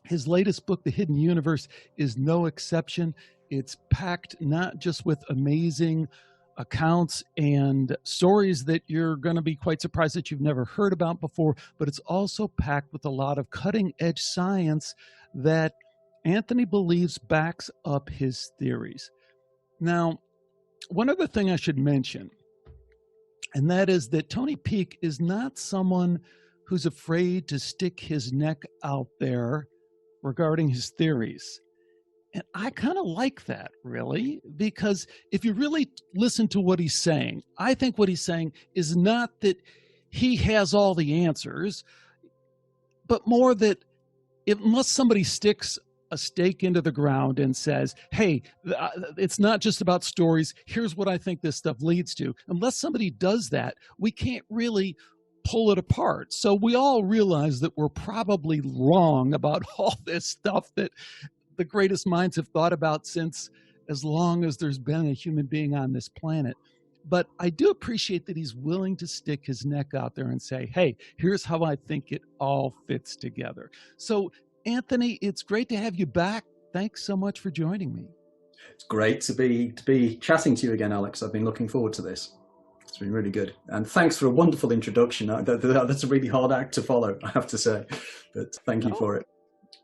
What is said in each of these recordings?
His latest book, The Hidden Universe, is no exception. It's packed not just with amazing accounts and stories that you're going to be quite surprised that you've never heard about before, but it's also packed with a lot of cutting edge science that Anthony believes backs up his theories. Now, one other thing I should mention, and that is that Tony Peake is not someone who's afraid to stick his neck out there regarding his theories. And I kind of like that, really, because if you really listen to what he's saying, I think what he's saying is not that he has all the answers, but more that unless somebody sticks a stake into the ground and says, hey, it's not just about stories, here's what I think this stuff leads to. Unless somebody does that, we can't really pull it apart. So we all realize that we're probably wrong about all this stuff that the greatest minds have thought about since as long as there's been a human being on this planet. But I do appreciate that he's willing to stick his neck out there and say, hey, here's how I think it all fits together. So, Anthony, it's great to have you back. Thanks so much for joining me. It's great to be chatting to you again, Alex. I've been looking forward to this. It's been really good. And thanks for a wonderful introduction. That's a really hard act to follow, I have to say. But thank you for it.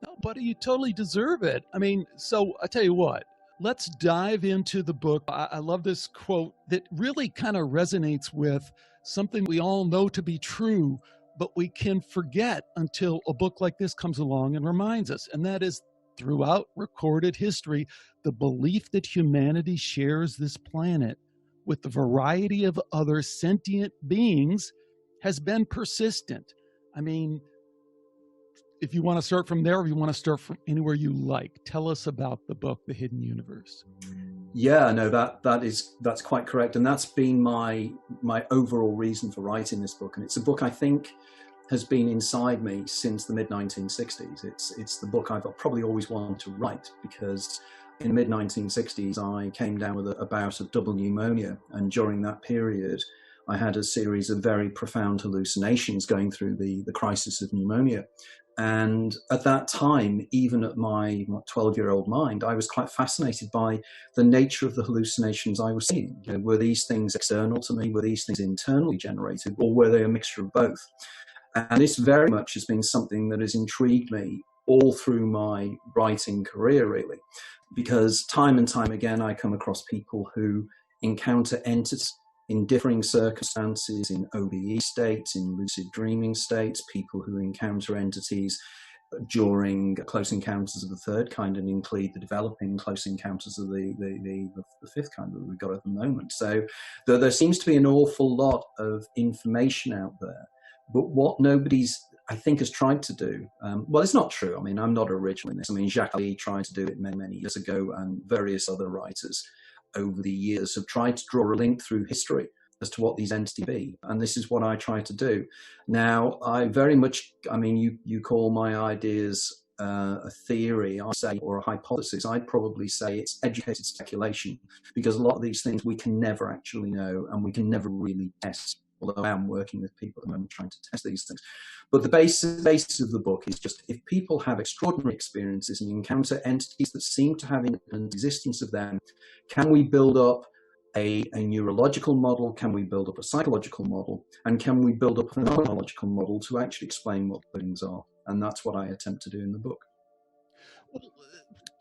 No, buddy, you totally deserve it. I mean, so I tell you what, let's dive into the book. I love this quote that really kind of resonates with something we all know to be true, but we can forget until a book like this comes along and reminds us. And that is, throughout recorded history, the belief that humanity shares this planet with the variety of other sentient beings has been persistent. I mean, if you want to start from there, or if you want to start from anywhere you like, tell us about the book, The Hidden Universe. Yeah, no, that's quite correct. And that's been my overall reason for writing this book. And it's a book I think has been inside me since the mid-1960s. It's the book I've probably always wanted to write, because in the mid-1960s, I came down with a bout of double pneumonia. And during that period, I had a series of very profound hallucinations going through the crisis of pneumonia. And at that time, even at my 12-year-old mind, I was quite fascinated by the nature of the hallucinations I was seeing. You know, were these things external to me? Were these things internally generated? Or were they a mixture of both? And this very much has been something that has intrigued me all through my writing career, really, because time and time again, I come across people who encounter entities in differing circumstances, in OBE states, in lucid dreaming states, people who encounter entities during close encounters of the third kind, and include the developing close encounters of the fifth kind that we've got at the moment. So there seems to be an awful lot of information out there. But what nobody's, I think, has tried to do, well, it's not true. I mean, I'm not original in this. I mean, Jacques Lee tried to do it many, many years ago, and various other writers over the years have tried to draw a link through history as to what these entities be. And this is what I try to do. Now, I very much, I mean, you call my ideas a theory, I say, or a hypothesis. I'd probably say it's educated speculation, because a lot of these things we can never actually know, and we can never really test. Although I am working with people at the moment trying to test these things. But the basis of the book is just, if people have extraordinary experiences and encounter entities that seem to have an existence of them, can we build up a neurological model? Can we build up a psychological model? And can we build up a phenomenological model to actually explain what things are? And that's what I attempt to do in the book. Well,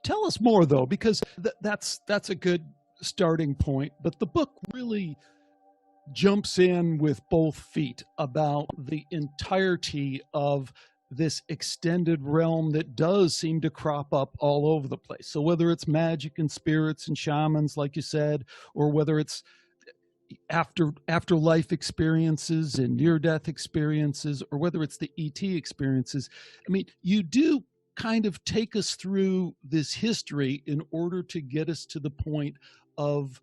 tell us more, though, because that's a good starting point. But the book really jumps in with both feet about the entirety of this extended realm that does seem to crop up all over the place. So whether it's magic and spirits and shamans, like you said, or whether it's afterlife experiences and near-death experiences, or whether it's the ET experiences, I mean, you do kind of take us through this history in order to get us to the point of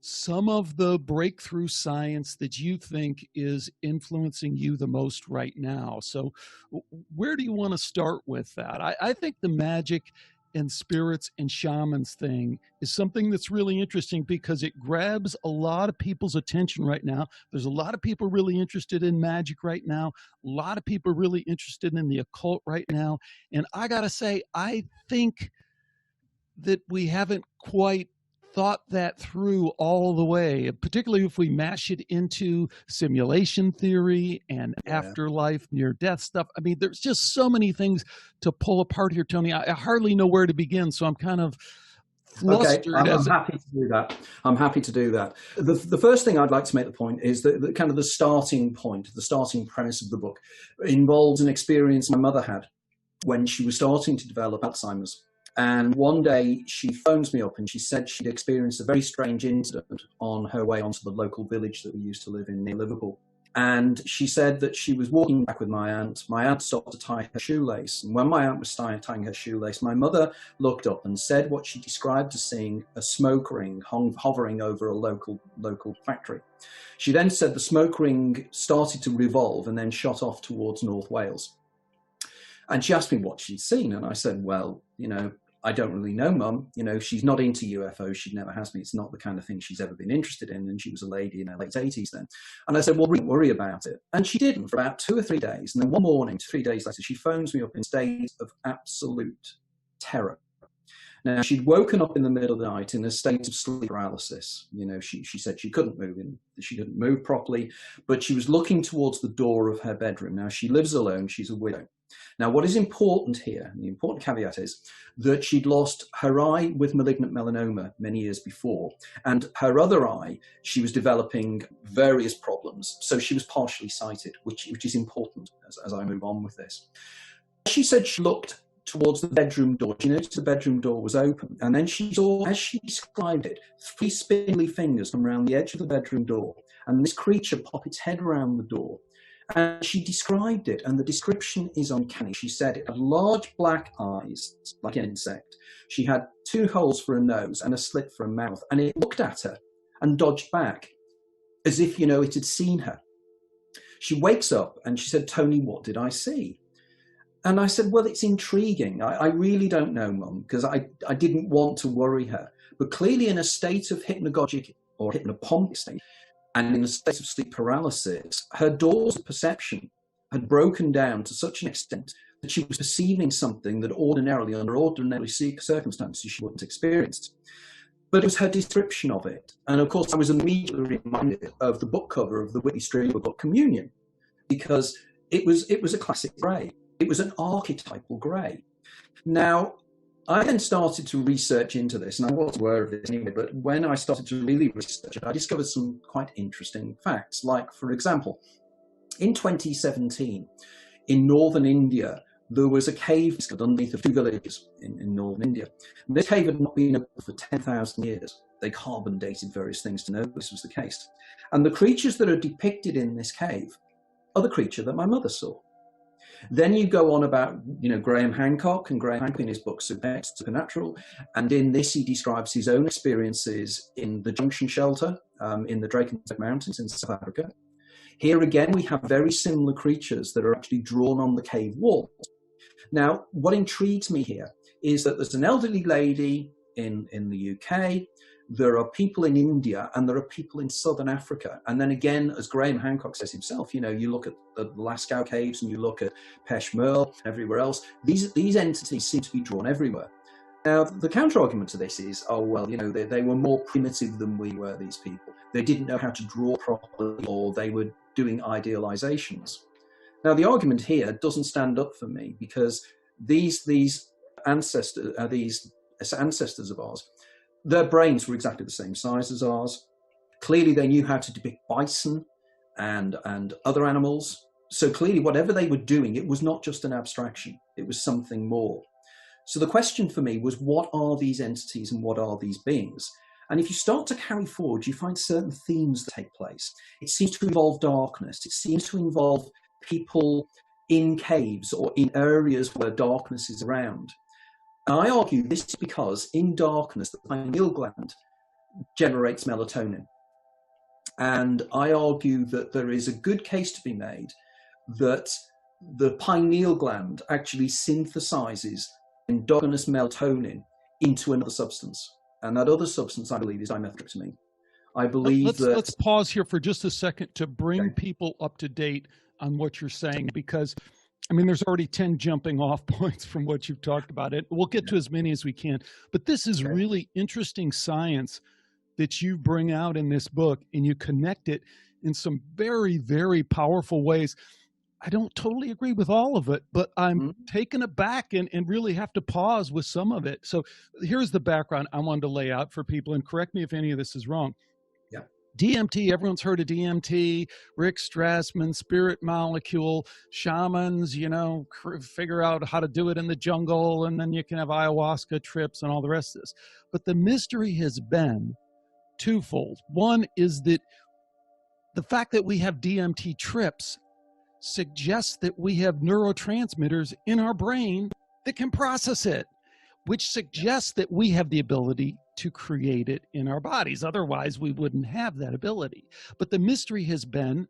some of the breakthrough science that you think is influencing you the most right now. So where do you want to start with that? I think the magic and spirits and shamans thing is something that's really interesting because it grabs a lot of people's attention right now. There's a lot of people really interested in magic right now. A lot of people really interested in the occult right now. And I got to say, I think that we haven't quite thought that through all the way, particularly if we mash it into simulation theory and afterlife, near death stuff. I mean, there's just so many things to pull apart here, Tony. I hardly know where to begin, so I'm kind of flustered. Okay, I'm happy to do that. I'm happy to do that. The first thing I'd like to make the point is that kind of the starting point, the starting premise of the book involves an experience my mother had when she was starting to develop Alzheimer's. And one day she phones me up and she said she'd experienced a very strange incident on her way onto the local village that we used to live in near Liverpool. And she said that she was walking back with my aunt. My aunt stopped to tie her shoelace. And when my aunt was tying her shoelace, my mother looked up and said what she described as seeing a smoke ring hovering over a local factory. She then said the smoke ring started to revolve and then shot off towards North Wales. And she asked me what she'd seen. And I said, well, I don't really know, Mum. She's not into UFOs. She never has been. It's not the kind of thing she's ever been interested in. And she was a lady in her late 80s then. And I said, well, don't worry about it. And she didn't for about 2 or 3 days. And then one morning, 3 days later, she phones me up in a state of absolute terror. Now, she'd woken up in the middle of the night in a state of sleep paralysis. She said she couldn't move properly, but she was looking towards the door of her bedroom. Now, she lives alone. She's a widow. Now, what is important here, and the important caveat is that she'd lost her eye with malignant melanoma many years before, and her other eye, she was developing various problems. So she was partially sighted, which is important as I move on with this. She said she looked towards the bedroom door. She noticed the bedroom door was open, and then she saw, as she described it, 3 spindly fingers come around the edge of the bedroom door, and this creature pop its head around the door. And she described it, and the description is uncanny. She said it had large black eyes, like an insect. She had 2 holes for a nose and a slit for a mouth, and it looked at her and dodged back, as if, it had seen her. She wakes up, and she said, Tony, what did I see? And I said, well, it's intriguing. I really don't know, Mum, because I didn't want to worry her. But clearly in a state of hypnagogic or hypnopompic state, and in a state of sleep paralysis, her doors of perception had broken down to such an extent that she was perceiving something that ordinarily, under ordinary circumstances, she wouldn't have experienced. But it was her description of it. And of course, I was immediately reminded of the book cover of the Whitley Strieber book Communion, because it was a classic grey. It was an archetypal grey. Now, I then started to research into this, and I wasn't aware of this anyway, but when I started to really research it, I discovered some quite interesting facts. Like, for example, in 2017, in northern India, there was a cave discovered underneath of 2 villages in northern India. And this cave had not been open for 10,000 years. They carbon dated various things to know this was the case. And the creatures that are depicted in this cave are the creature that my mother saw. Then you go on about, Graham Hancock, and Graham Hancock in his book Supernatural, and in this he describes his own experiences in the Junction Shelter in the Drakensberg Mountains in South Africa. Here again, we have very similar creatures that are actually drawn on the cave walls. Now, what intrigues me here is that there's an elderly lady in the UK, there are people in India, and there are people in southern Africa. And then again, as Graham Hancock says himself, you look at the Lascaux caves and you look at Peshmerga, everywhere else, these entities seem to be drawn everywhere. Now, the counter-argument to this is, they were more primitive than we were, these people. They didn't know how to draw properly, or they were doing idealizations. Now, the argument here doesn't stand up for me, because these ancestors of ours, their brains were exactly the same size as ours. Clearly, they knew how to depict bison and other animals. So clearly, whatever they were doing, it was not just an abstraction. It was something more. So the question for me was, what are these entities and what are these beings? And if you start to carry forward, you find certain themes that take place. It seems to involve darkness. It seems to involve people in caves or in areas where darkness is around. And I argue this is because in darkness, the pineal gland generates melatonin. And I argue that there is a good case to be made that the pineal gland actually synthesizes endogenous melatonin into another substance. And that other substance, I believe, is dimethyltryptamine. I believe let's pause here for just a second to bring people up to date on what you're saying, because I mean, there's already 10 jumping off points from what you've talked about. It. We'll get to as many as we can, but this is really interesting science that you bring out in this book, and you connect it in some very, very powerful ways. I don't totally agree with all of it, but I'm taken aback and really have to pause with some of it. So here's the background I wanted to lay out for people, and correct me if any of this is wrong. DMT, everyone's heard of DMT, Rick Strassman, spirit molecule, shamans, you know, figure out how to do it in the jungle, and then you can have ayahuasca trips and all the rest of this. But the mystery has been twofold. One is that the fact that we have DMT trips suggests that we have neurotransmitters in our brain that can process it, which suggests that we have the ability to create it in our bodies. Otherwise, we wouldn't have that ability. But the mystery has been,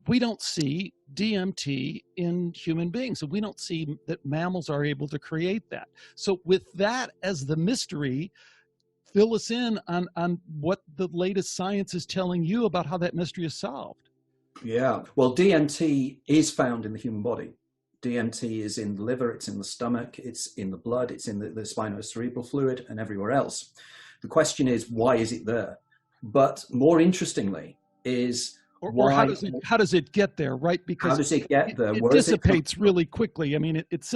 we don't see DMT in human beings, and we don't see that mammals are able to create that. So with that as the mystery, fill us in on what the latest science is telling you about how that mystery is solved. Yeah, well, DMT is found in the human body. DMT is in the liver, it's in the stomach, it's in the blood, it's in the spinocerebral fluid and everywhere else. The question is, why is it there? But more interestingly is or how does it get there, right? Because how does it get there? It dissipates really quickly. I mean, it's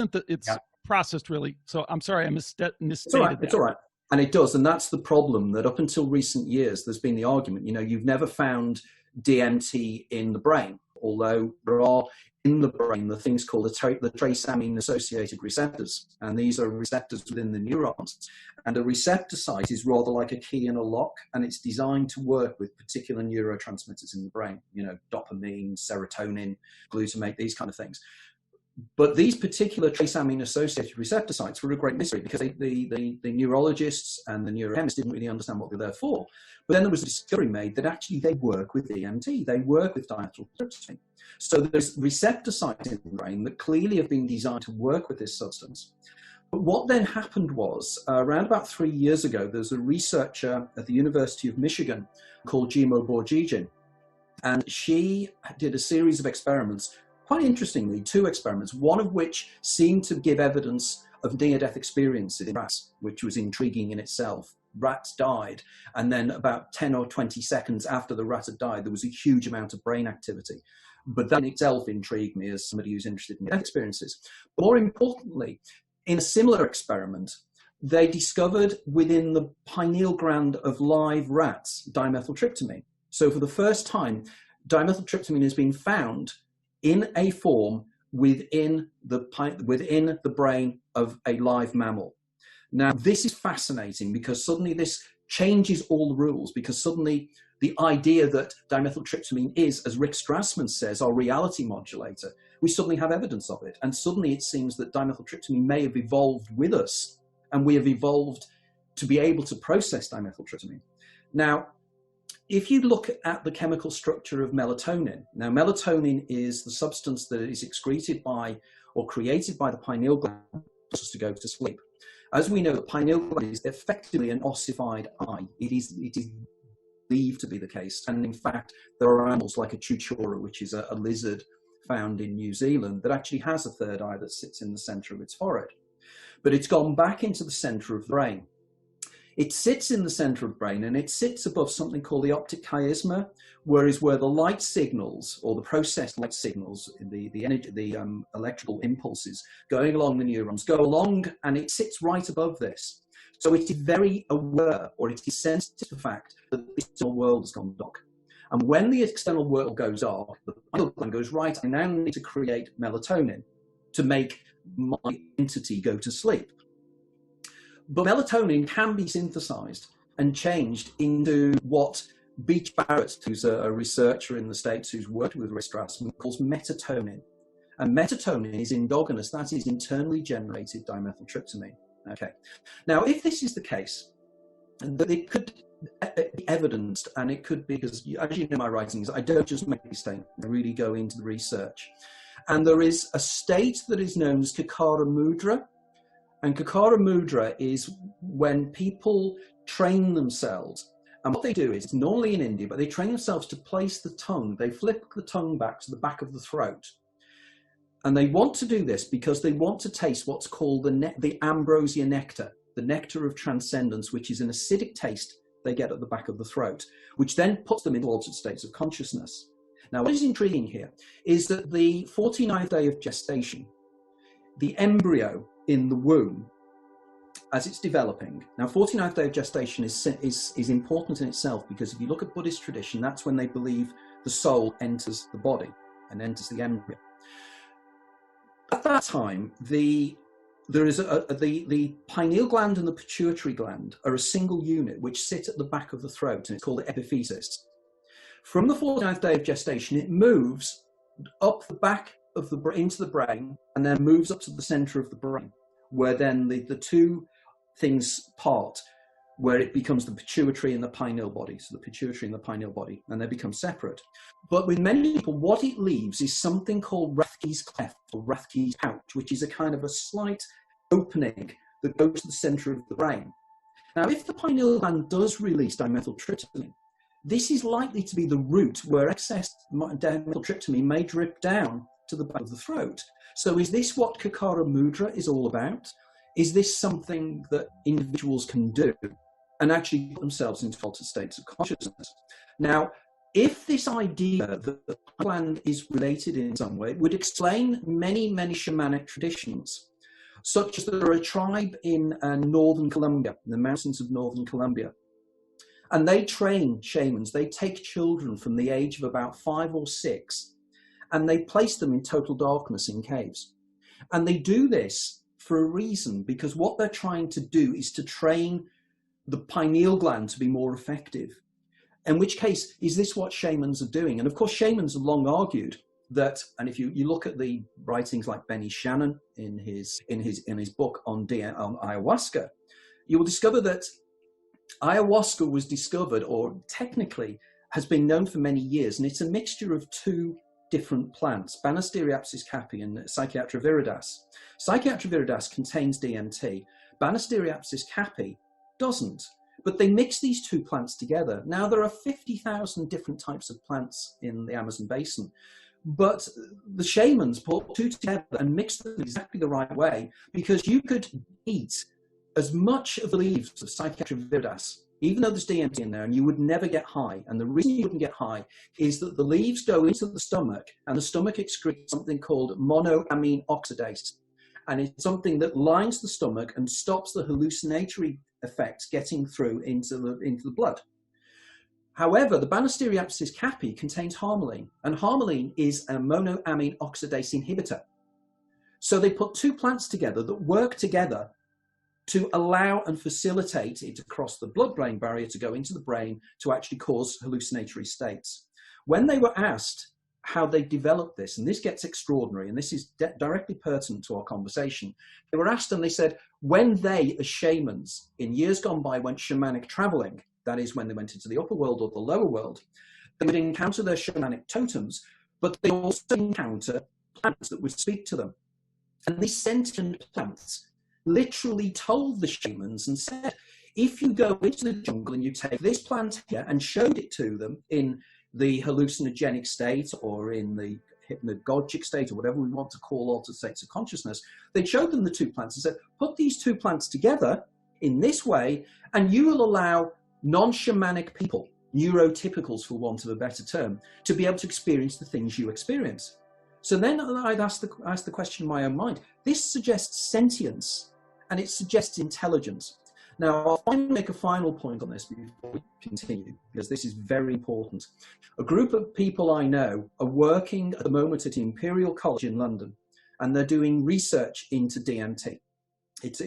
processed really. So I'm sorry, I misstated that. It's all right. And it does. And that's the problem, that up until recent years, there's been the argument, you know, you've never found DMT in the brain, although there are in the brain the things called the trace amine associated receptors, and these are receptors within the neurons, and a receptor site is rather like a key in a lock, and it's designed to work with particular neurotransmitters in the brain, you know, dopamine, serotonin, glutamate, these kind of things. But these particular trace amine associated receptor sites were a great mystery, because the neurologists and the neurochemists didn't really understand what they were there for. But then there was a discovery made that actually they work with DMT, they work with dimethyltryptamine. So there's receptor sites in the brain that clearly have been designed to work with this substance. But what then happened was, around about 3 years ago, there's a researcher at the University of Michigan called Jimo Borgigin, and she did a series of experiments. Quite interestingly, 2 experiments, one of which seemed to give evidence of near-death experiences in rats, which was intriguing in itself. Rats died, and then about 10 or 20 seconds after the rat had died, there was a huge amount of brain activity. But that in itself intrigued me as somebody who's interested in near-death experiences. More importantly, in a similar experiment, they discovered within the pineal gland of live rats dimethyltryptamine. So for the first time, dimethyltryptamine has been found in a form within the brain of a live mammal. Now, this is fascinating, because suddenly this changes all the rules, because suddenly the idea that dimethyltryptamine is, as Rick Strassman says, our reality modulator, we suddenly have evidence of it. And suddenly it seems that dimethyltryptamine may have evolved with us, and we have evolved to be able to process dimethyltryptamine. Now, if you look at the chemical structure of melatonin, now melatonin is the substance that is excreted by or created by the pineal gland to go to sleep. As we know, the pineal gland is effectively an ossified eye. It is believed to be the case. And in fact, there are animals like a chuchura, which is a lizard found in New Zealand, that actually has a third eye that sits in the center of its forehead. But it's gone back into the center of the brain. It sits in the center of the brain, and it sits above something called the optic chiasma, where the light signals, or the processed light signals, the electrical impulses going along the neurons go along, and it sits right above this. So it is very aware, or it is sensitive to the fact that the external world has gone dark. And when the external world goes dark, the pineal gland goes, right, I now need to create melatonin to make my entity go to sleep. But melatonin can be synthesized and changed into what Beach Barrett, who's a researcher in the States who's worked with Rick Strassman, calls metatonin. And metatonin is endogenous, that is internally generated dimethyltryptamine. Okay. Now, if this is the case, that it could be evidenced, and it could be, because as you know my writings, I don't just make these statements, I really go into the research. And there is a state that is known as Kakara Mudra, And Kakara Mudra is when people train themselves. And what they do is, normally in India, but they train themselves to place the tongue. They flip the tongue back to the back of the throat. And they want to do this because they want to taste what's called the ambrosia nectar, the nectar of transcendence, which is an acidic taste they get at the back of the throat, which then puts them into altered states of consciousness. Now, what is intriguing here is that the 49th day of gestation, the embryo in the womb, as it's developing. Now, 49th day of gestation is important in itself, because if you look at Buddhist tradition, that's when they believe the soul enters the body and enters the embryo. At that time, the pineal gland and the pituitary gland are a single unit which sit at the back of the throat, and it's called the epiphysis. From the 49th day of gestation, it moves up the back of into the brain, and then moves up to the center of the brain, where then the two things part, where it becomes the pituitary and the pineal body. So the pituitary and the pineal body, and they become separate. But with many people, what it leaves is something called Rathke's cleft, or Rathke's pouch, which is a kind of a slight opening that goes to the center of the brain. Now, if the pineal gland does release dimethyltryptamine, this is likely to be the route where excess dimethyltryptamine may drip down to the back of the throat. So is this what Kakara Mudra is all about? Is this something that individuals can do and actually put themselves into altered states of consciousness? Now, if this idea that the gland is related in some way, it would explain many, many shamanic traditions, such as there are a tribe in northern Colombia, in the mountains of northern Colombia, and they train shamans. They take children from the age of about 5 or 6, and they place them in total darkness in caves. And they do this for a reason, because what they're trying to do is to train the pineal gland to be more effective. In which case, is this what shamans are doing? And of course, shamans have long argued that, and if you look at the writings like Benny Shannon in his book on ayahuasca, you will discover that ayahuasca was discovered, or technically has been known for many years, and it's a mixture of two different plants, Banisteriopsis caapi and Psychiatra viridas. Psychiatra viridas contains DMT. Banisteriopsis caapi doesn't, but they mix these two plants together. Now, there are 50,000 different types of plants in the Amazon basin, but the shamans put two together and mix them exactly the right way, because you could eat as much of the leaves of Psychiatra viridas, even though there's DMT in there, and you would never get high. And the reason you wouldn't get high is that the leaves go into the stomach, and the stomach excretes something called monoamine oxidase. And it's something that lines the stomach and stops the hallucinatory effects getting through into the blood. However, the Banisteriopsis caapi contains harmaline, and harmaline is a monoamine oxidase inhibitor. So they put two plants together that work together to allow and facilitate it to cross the blood-brain barrier to go into the brain to actually cause hallucinatory states. When they were asked how they developed this, and this gets extraordinary, and this is directly pertinent to our conversation, they were asked, and they said, when they, as shamans, in years gone by, went shamanic traveling, that is when they went into the upper world or the lower world, they would encounter their shamanic totems, but they also encounter plants that would speak to them. And these sentient plants literally told the shamans and said, if you go into the jungle and you take this plant here, and showed it to them in the hallucinogenic state or in the hypnagogic state, or whatever we want to call altered states of consciousness, they showed them the two plants and said, put these two plants together in this way, and you will allow non-shamanic people, neurotypicals for want of a better term, to be able to experience the things you experience. So then I'd ask the question in my own mind, this suggests sentience, and it suggests intelligence. Now, I'll make a final point on this before we continue, because this is very important. A group of people I know are working at the moment at Imperial College in London, and they're doing research into DMT. It's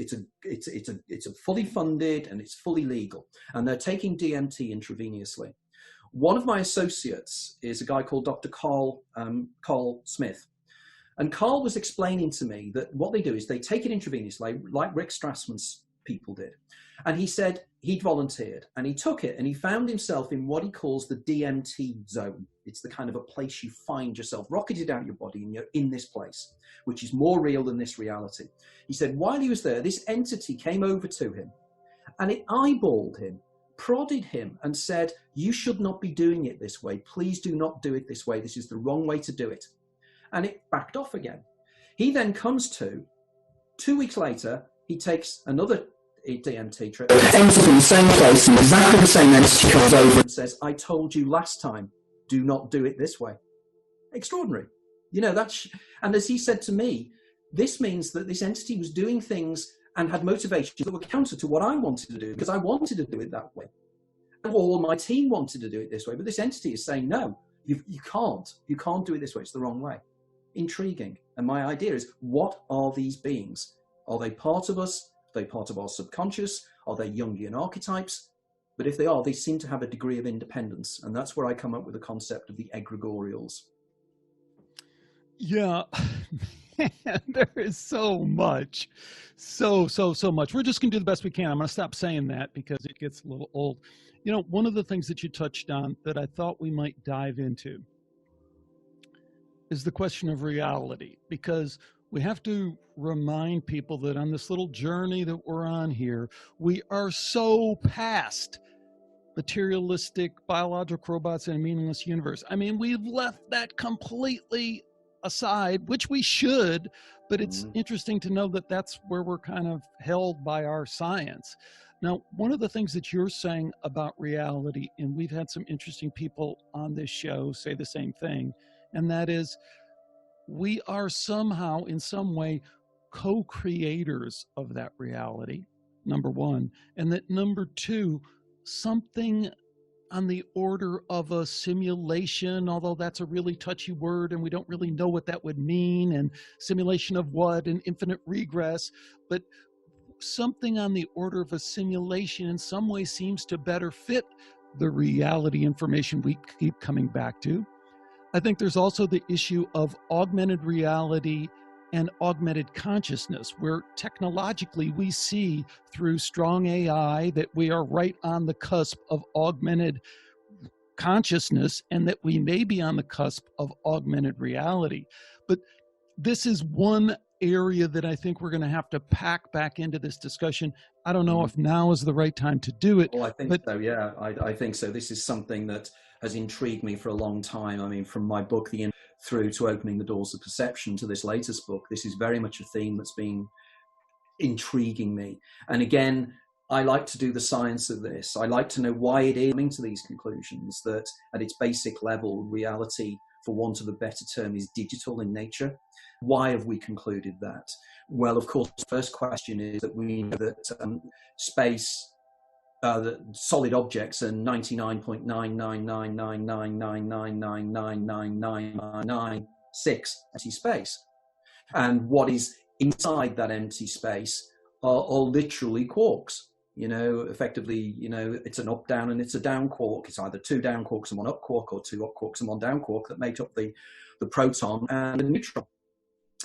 a fully funded and it's fully legal, and they're taking DMT intravenously. One of my associates is a guy called Dr. Carl Smith. And Carl was explaining to me that what they do is they take it intravenously, like Rick Strassman's people did. And he said he'd volunteered, and he took it, and he found himself in what he calls the DMT zone. It's the kind of a place you find yourself, rocketed out your body, and you're in this place, which is more real than this reality. He said, while he was there, this entity came over to him, and it eyeballed him, prodded him, and said, you should not be doing it this way. Please do not do it this way. This is the wrong way to do it. And it backed off again. He then comes to, 2 weeks later, he takes another DMT trip, ends up in the same place, and exactly the same entity comes over and says, I told you last time, do not do it this way. Extraordinary. You know, and as he said to me, this means that this entity was doing things and had motivations that were counter to what I wanted to do, because I wanted to do it that way. And all my team wanted to do it this way, but this entity is saying, no, you can't do it this way. It's the wrong way. Intriguing. And my idea is, what are these beings? Are they part of us? Are they part of our subconscious? Are they Jungian archetypes? But if they are, they seem to have a degree of independence. And that's where I come up with the concept of the egregorials. Yeah, there is so much, so much. We're just going to do the best we can. I'm going to stop saying that because it gets a little old. You know, one of the things that you touched on that I thought we might dive into is the question of reality, because we have to remind people that on this little journey that we're on here, we are so past materialistic biological robots in a meaningless universe. I mean, we've left that completely aside, which we should, but it's interesting to know that that's where we're kind of held by our science. Now, one of the things that you're saying about reality, and we've had some interesting people on this show say the same thing, and that is, we are somehow, in some way, co-creators of that reality, number one. And that number two, something on the order of a simulation, although that's a really touchy word and we don't really know what that would mean, and simulation of what, and infinite regress, but something on the order of a simulation in some way seems to better fit the reality information we keep coming back to. I think there's also the issue of augmented reality and augmented consciousness, where technologically we see through strong AI that we are right on the cusp of augmented consciousness, and that we may be on the cusp of augmented reality. But this is one area that I think we're going to have to pack back into this discussion. I don't know if now is the right time to do it. Well, I think so, yeah. I think so. This is something that has intrigued me for a long time. I mean, from my book, through to Opening the Doors of Perception, to this latest book, this is very much a theme that's been intriguing me. And again, I like to do the science of this. I like to know why it is coming to these conclusions, that at its basic level, reality, for want of a better term, is digital in nature. Why have we concluded that? Well, of course, the first question is that we know that space, the solid objects are 99.9999999999996 empty space. And what is inside that empty space are literally quarks. You know, effectively, you know, it's an up, down, and it's a down quark. It's either two down quarks and one up quark, or two up quarks and one down quark that make up the proton and the neutron.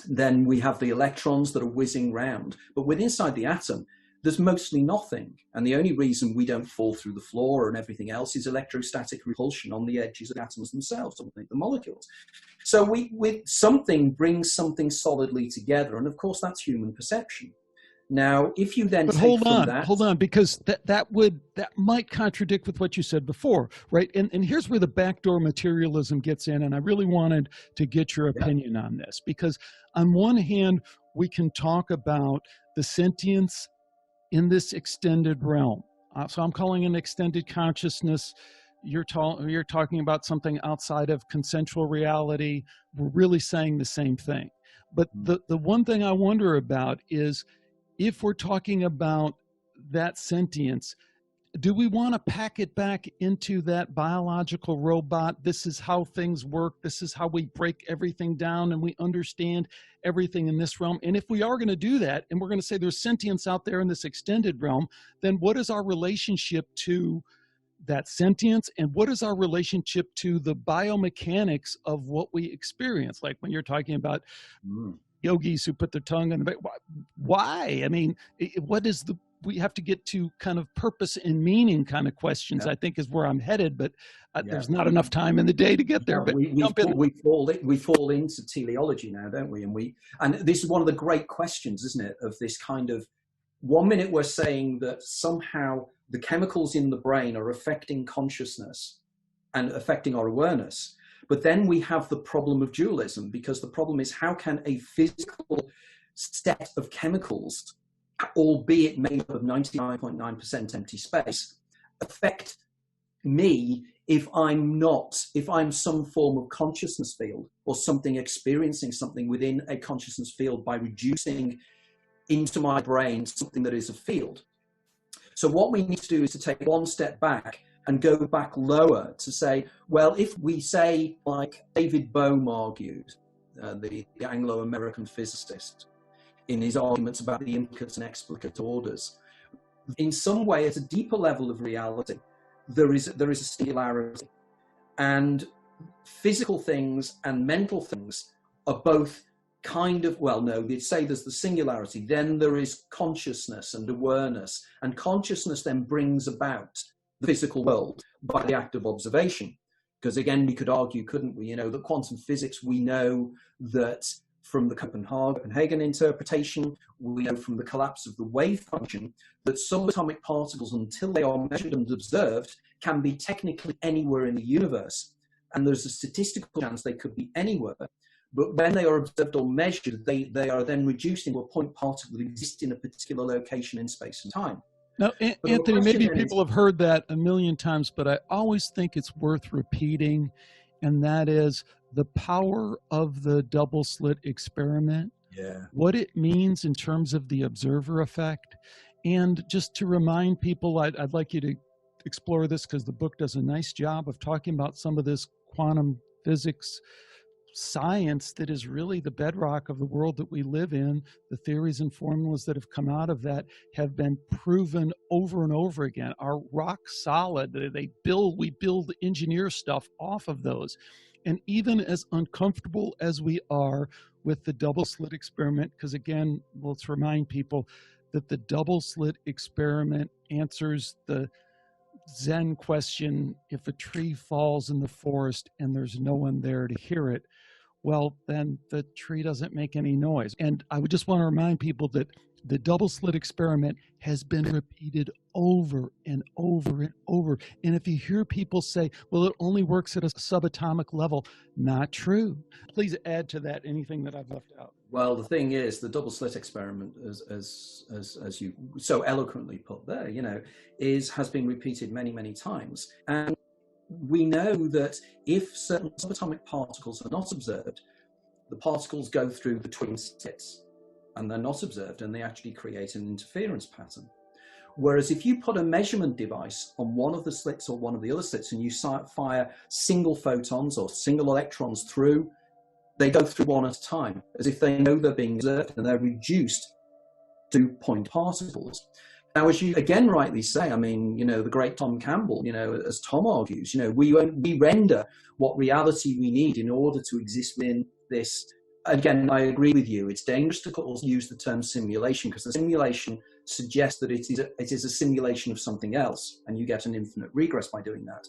Then we have the electrons that are whizzing round. But within inside the atom, there's mostly nothing. And the only reason we don't fall through the floor and everything else is electrostatic repulsion on the edges of atoms themselves, the molecules. So with something brings something solidly together. And of course, that's human perception. Now, if you then hold on, because that might contradict with what you said before, right? And here's where the backdoor materialism gets in, and I really wanted to get your opinion on this, because on one hand, we can talk about the sentience in this extended realm. So I'm calling it extended consciousness. You're talking about something outside of consensual reality. We're really saying the same thing. But the one thing I wonder about is, if we're talking about that sentience, do we want to pack it back into that biological robot? This is how things work. This is how we break everything down, and we understand everything in this realm. And if we are going to do that, and we're going to say there's sentience out there in this extended realm, then what is our relationship to that sentience? And what is our relationship to the biomechanics of what we experience? Like when you're talking about yogis who put their tongue on the back. Why? I mean, what is we have to get to kind of purpose and meaning kind of questions, I think is where I'm headed, but there's not enough time in the day to get there. But we fall into teleology now, don't we? And this is one of the great questions, isn't it? Of this kind of, one minute we're saying that somehow the chemicals in the brain are affecting consciousness and affecting our awareness. But then we have the problem of dualism, because the problem is, how can a physical set of chemicals, albeit made up of 99.9% empty space, affect me if I'm some form of consciousness field, or something experiencing something within a consciousness field by reducing into my brain something that is a field. So what we need to do is to take one step back and go back lower to say, well, if we say, like David Bohm argued, the Anglo-American physicist, in his arguments about the implicate and explicate orders, in some way, at a deeper level of reality, there is a singularity, and physical things and mental things are both kind of, well, no, they'd say there's the singularity, then there is consciousness and awareness, and consciousness then brings about the physical world by the act of observation. Because again, we could argue, couldn't we, that quantum physics, we know that from the Copenhagen interpretation, we know from the collapse of the wave function, that subatomic particles, until they are measured and observed, can be technically anywhere in the universe. And there's a statistical chance they could be anywhere. But when they are observed or measured, they are then reduced into a point particle that exists in a particular location in space and time. Now, Anthony, maybe people have heard that a million times, but I always think it's worth repeating, and that is the power of the double slit experiment, what it means in terms of the observer effect. And just to remind people, I'd like you to explore this, because the book does a nice job of talking about some of this quantum physics science that is really the bedrock of the world that we live in. The theories and formulas that have come out of that have been proven over and over again, are rock solid. We build engineer stuff off of those. And even as uncomfortable as we are with the double slit experiment, because again, let's remind people that the double slit experiment answers the Zen question: if a tree falls in the forest and there's no one there to hear it, well, then the tree doesn't make any noise. And I would just want to remind people that the double slit experiment has been repeated over and over and over. And if you hear people say, well, it only works at a subatomic level, not true. Please add to that anything that I've left out. Well, the thing is, the double slit experiment, as you so eloquently put there, has been repeated many, many times. And we know that if certain subatomic particles are not observed, the particles go through the twin slits and they're not observed, and they actually create an interference pattern. Whereas if you put a measurement device on one of the slits or one of the other slits, and you fire single photons or single electrons through, they go through one at a time, as if they know they're being observed, and they're reduced to point particles. Now, as you again rightly say, the great Tom Campbell, as Tom argues, we render what reality we need in order to exist within this. Again, I agree with you. It's dangerous to use the term simulation, because the simulation suggests that it is a simulation of something else, and you get an infinite regress by doing that.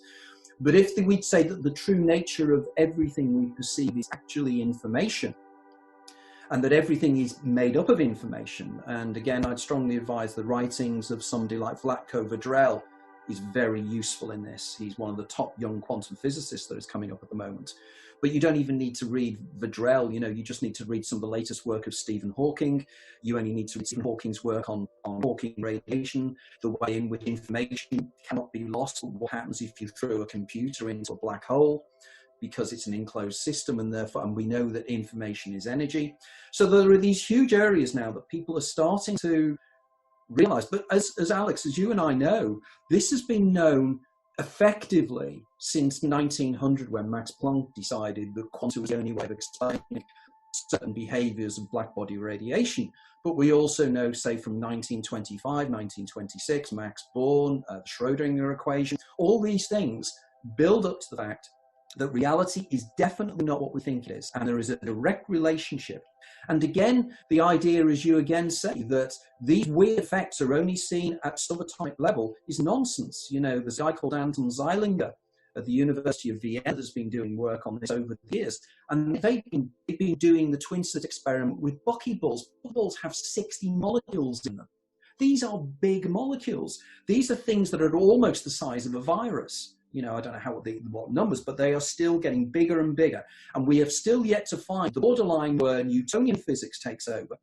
But if we'd say that the true nature of everything we perceive is actually information, and that everything is made up of information. And again, I'd strongly advise the writings of somebody like Vlatko Vedrel. He's very useful in this. He's one of the top young quantum physicists that is coming up at the moment. But you don't even need to read Vedrel, you just need to read some of the latest work of Stephen Hawking. You only need to read Stephen Hawking's work on Hawking radiation, the way in which information cannot be lost, what happens if you throw a computer into a black hole, because it's an enclosed system, and we know that information is energy. So there are these huge areas now that people are starting to realize. But as Alex, as you and I know, this has been known effectively since 1900, when Max Planck decided that quantum was the only way of explaining certain behaviors of black body radiation. But we also know, say, from 1925, 1926, Max Born, the Schrödinger equation, all these things build up to the fact that reality is definitely not what we think it is, and there is a direct relationship. And again, the idea, as you again say, that these weird effects are only seen at subatomic level is nonsense. You know, there's a guy called Anton Zeilinger at the University of Vienna that's been doing work on this over the years, and they've been doing the twin slit experiment with buckyballs. Buckyballs have 60 molecules in them. These are big molecules. These are things that are almost the size of a virus. You know, I don't know what numbers, but they are still getting bigger and bigger. And we have still yet to find the borderline where Newtonian physics takes over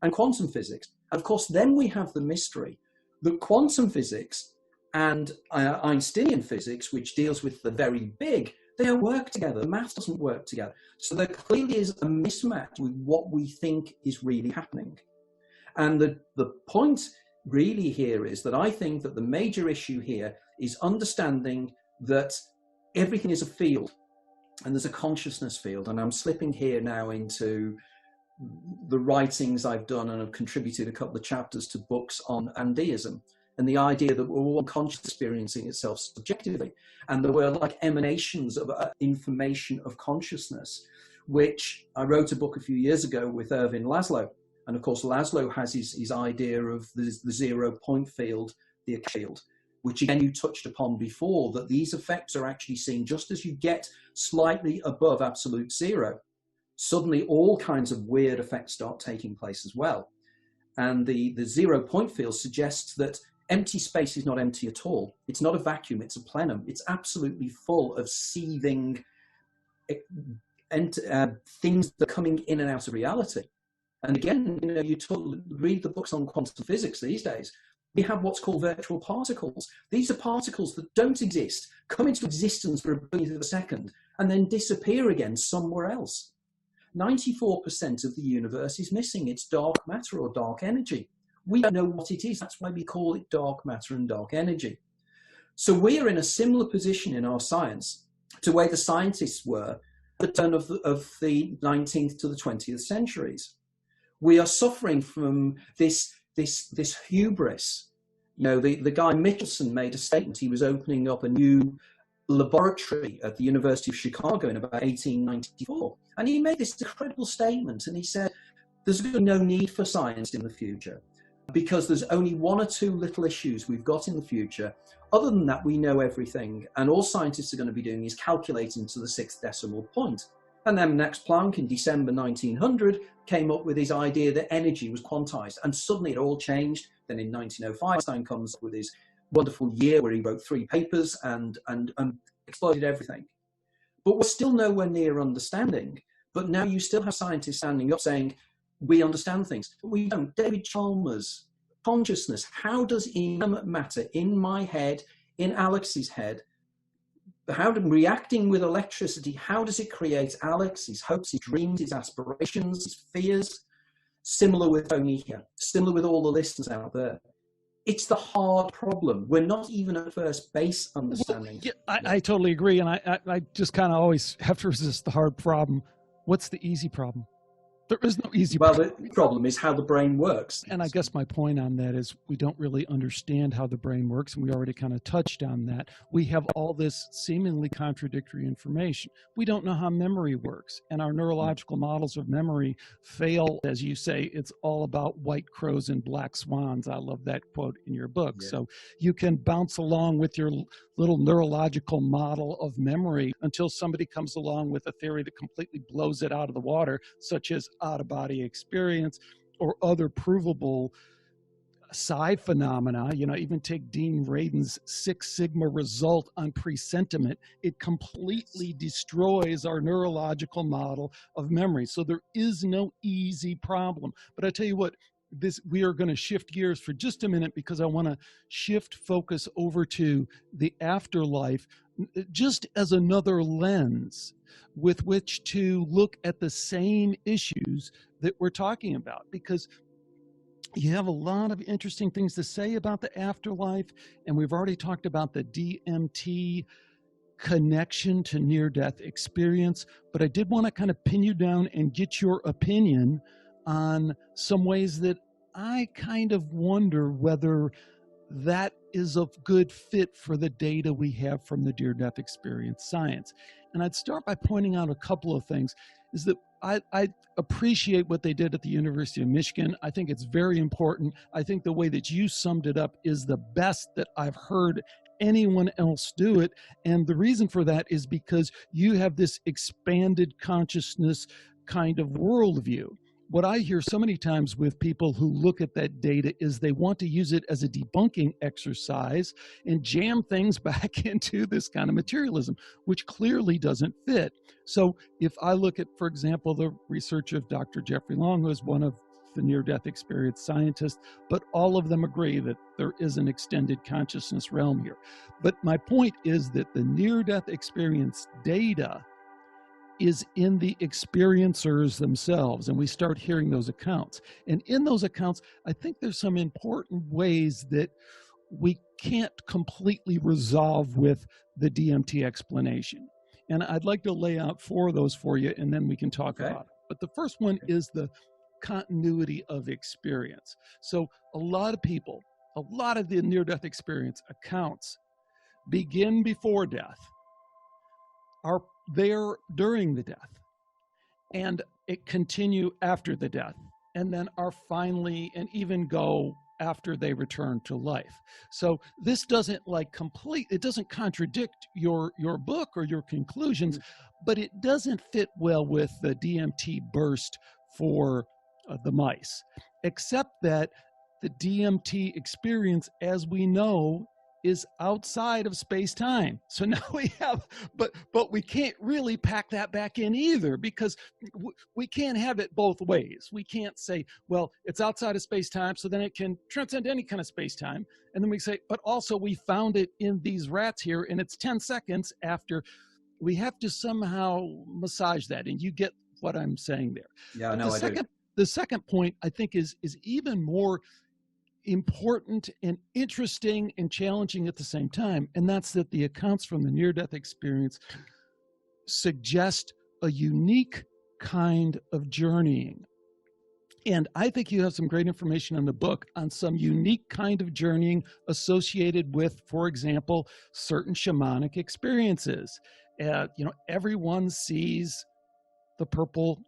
and quantum physics. And of course, then we have the mystery that quantum physics and Einsteinian physics, which deals with the very big, they don't work together. The math doesn't work together. So there clearly is a mismatch with what we think is really happening. And the point really here is that I think that the major issue here is understanding that everything is a field and there's a consciousness field. And I'm slipping here now into the writings I've done, and have contributed a couple of chapters to books on NDEism and the idea that we're all conscious experiencing itself subjectively. And there were like emanations of information of consciousness, which I wrote a book a few years ago with Ervin Laszlo. And of course, Laszlo has his idea of the 0 point field, the field, which again you touched upon before, that these effects are actually seen just as you get slightly above absolute zero. Suddenly all kinds of weird effects start taking place as well. And the 0 point field suggests that empty space is not empty at all. It's not a vacuum, it's a plenum. It's absolutely full of seething things that are coming in and out of reality. And again, you know, read the books on quantum physics these days. We have what's called virtual particles. These are particles that don't exist, come into existence for a billionth of a second, and then disappear again somewhere else. 94% of the universe is missing. It's dark matter or dark energy. We don't know what it is. That's why we call it dark matter and dark energy. So we are in a similar position in our science to where the scientists were at the turn of the 19th to the 20th centuries. We are suffering from this hubris. You know, the guy Michelson made a statement. He was opening up a new laboratory at the University of Chicago in about 1894. And he made this incredible statement. And he said, there's no need for science in the future because there's only 1 or 2 little issues we've got in the future. Other than that, we know everything. And all scientists are going to be doing is calculating to the 6th decimal point. And then Max Planck in December 1900 came up with his idea that energy was quantized. And suddenly it all changed. Then in 1905, Einstein comes up with his wonderful year where he wrote 3 papers and exploded everything. But we're still nowhere near understanding. But now you still have scientists standing up saying, we understand things. But we don't. David Chalmers, consciousness. How does inanimate matter in my head, in Alex's head, reacting with electricity, how does it create Alex, his hopes, his dreams, his aspirations, his fears? Similar with Tony here, similar with all the listeners out there. It's the hard problem. We're not even at first base understanding. Well, yeah, I totally agree. And I just kind of always have to resist the hard problem. What's the easy problem? There is no easy problem. Well, the problem is how the brain works. And I guess my point on that is we don't really understand how the brain works, and we already kind of touched on that. We have all this seemingly contradictory information. We don't know how memory works, and our neurological models of memory fail. As you say, it's all about white crows and black swans. I love that quote in your book. Yeah. So you can bounce along with your little neurological model of memory until somebody comes along with a theory that completely blows it out of the water, such as out-of-body experience or other provable psi phenomena. You know, even take Dean Radin's 6 sigma result on presentiment. It completely destroys our neurological model of memory. So there is no easy problem. But I tell you what, we are going to shift gears for just a minute because I want to shift focus over to the afterlife just as another lens with which to look at the same issues that we're talking about, because you have a lot of interesting things to say about the afterlife, and we've already talked about the DMT connection to near-death experience, but I did want to kind of pin you down and get your opinion on some ways that I kind of wonder whether that is a good fit for the data we have from the near-death experience science. And I'd start by pointing out a couple of things, is that I appreciate what they did at the University of Michigan. I think it's very important. I think the way that you summed it up is the best that I've heard anyone else do it. And the reason for that is because you have this expanded consciousness kind of worldview. What I hear so many times with people who look at that data is they want to use it as a debunking exercise and jam things back into this kind of materialism, which clearly doesn't fit. So if I look at, for example, the research of Dr. Jeffrey Long, who is one of the near-death experience scientists, but all of them agree that there is an extended consciousness realm here. But my point is that the near-death experience data is in the experiencers themselves, and we start hearing those accounts. And in those accounts, I think there's some important ways that we can't completely resolve with the DMT explanation. And I'd like to lay out 4 of those for you, and then we can talk about it. But the first one is the continuity of experience. So a lot of people, a lot of the near-death experience accounts begin before death, are there during the death, and it continue after the death, and then are finally and even go after they return to life. So this doesn't it doesn't contradict your book or your conclusions, but it doesn't fit well with the DMT burst for the mice, except that the DMT experience, as we know, is outside of space-time. So now we have, but we can't really pack that back in either, because we can't have it both ways. We can't say, well, it's outside of space-time, so then it can transcend any kind of space-time. And then we say, but also we found it in these rats here, and it's 10 seconds after. We have to somehow massage that, and you get what I'm saying there. Yeah, no, I do. The second point, I think, is even more important and interesting and challenging at the same time, and that's that the accounts from the near-death experience suggest a unique kind of journeying. And I think you have some great information in the book on some unique kind of journeying associated with, for example, certain shamanic experiences. Everyone sees the purple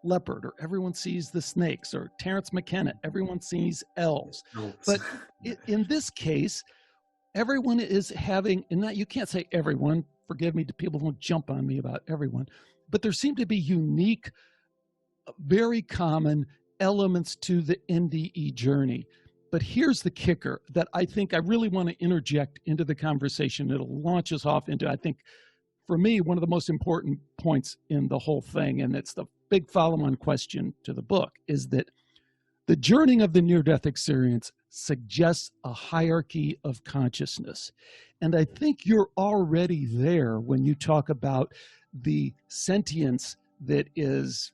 leopard, or everyone sees the snakes, or Terence McKenna, everyone sees elves. But in this case, everyone is having, and not, you can't say everyone, forgive me, people don't jump on me about everyone, but there seem to be unique, very common elements to the NDE journey. But here's the kicker that I think I really want to interject into the conversation. It'll launch us off into, I think, for me, one of the most important points in the whole thing, and it's the big follow-on question to the book, is that the journeying of the near-death experience suggests a hierarchy of consciousness. And I think you're already there when you talk about the sentience that is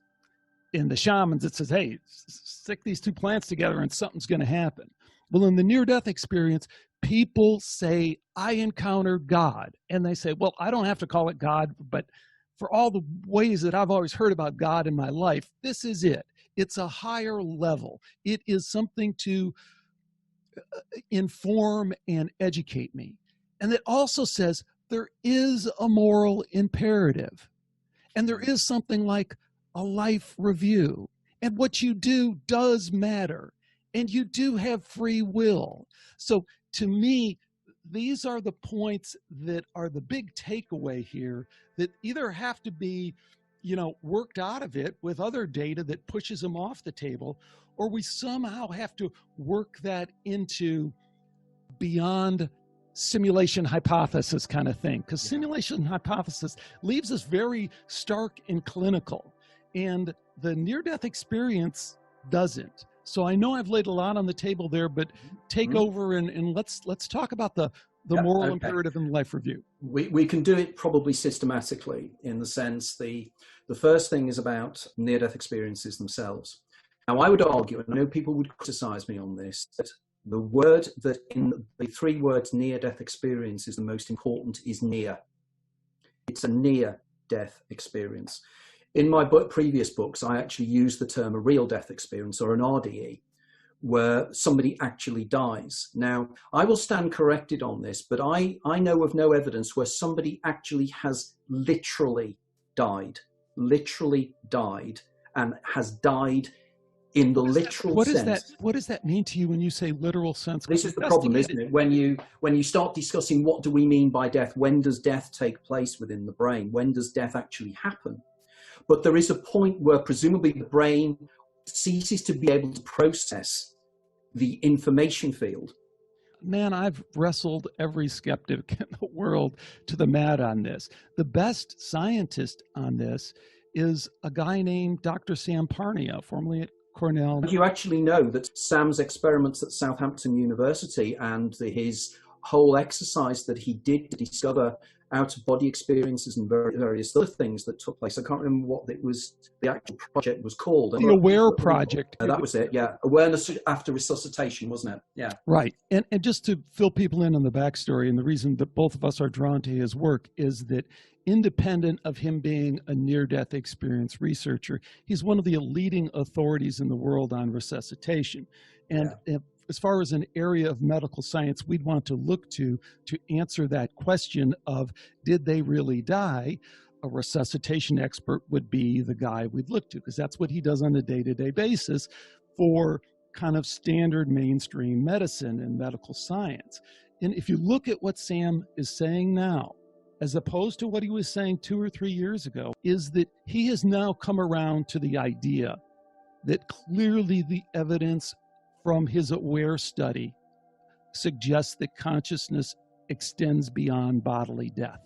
in the shamans. It says, hey, stick these 2 plants together and something's going to happen. Well, in the near-death experience, people say, I encountered God. And they say, well, I don't have to call it God, but for all the ways that I've always heard about God in my life, this is it. It's a higher level. It is something to inform and educate me. And it also says there is a moral imperative. And there is something like a life review. And what you do does matter. And you do have free will. So to me, these are the points that are the big takeaway here, that either have to be, worked out of it with other data that pushes them off the table, or we somehow have to work that into beyond simulation hypothesis kind of thing, because simulation hypothesis leaves us very stark and clinical, and the near-death experience doesn't. So I know I've laid a lot on the table there, but take over and let's talk about the moral imperative and life review. We can do it probably systematically, in the sense the first thing is about near-death experiences themselves. Now, I would argue, and I know people would criticize me on this, that the word that in the 3 words near-death experience is the most important is near. It's a near-death experience. In my previous books, I actually use the term a real death experience, or an RDE, where somebody actually dies. Now, I will stand corrected on this, but I know of no evidence where somebody actually has literally died, and has died in the literal sense. What does that mean to you when you say literal sense? This is the problem, isn't it? When you start discussing what do we mean by death, when does death take place within the brain? When does death actually happen? But there is a point where presumably the brain ceases to be able to process the information field. Man, I've wrestled every skeptic in the world to the mat on this. The best scientist on this is a guy named Dr. Sam Parnia, formerly at Cornell. Do you actually know that Sam's experiments at Southampton University and his whole exercise that he did to discover out-of-body experiences and various other things that took place? I can't remember what it was, the actual project was called. The AWARE project. That was it, yeah. Awareness after resuscitation, wasn't it? Yeah. Right. And just to fill people in on the backstory, and the reason that both of us are drawn to his work is that independent of him being a near-death experience researcher, he's one of the leading authorities in the world on resuscitation. And as far as an area of medical science we'd want to look to answer that question of did they really die, a resuscitation expert would be the guy we'd look to, because that's what he does on a day-to-day basis for kind of standard mainstream medicine and medical science. And if you look at what Sam is saying now, as opposed to what he was saying 2 or 3 years ago, is that he has now come around to the idea that clearly the evidence from his AWARE study suggests that consciousness extends beyond bodily death.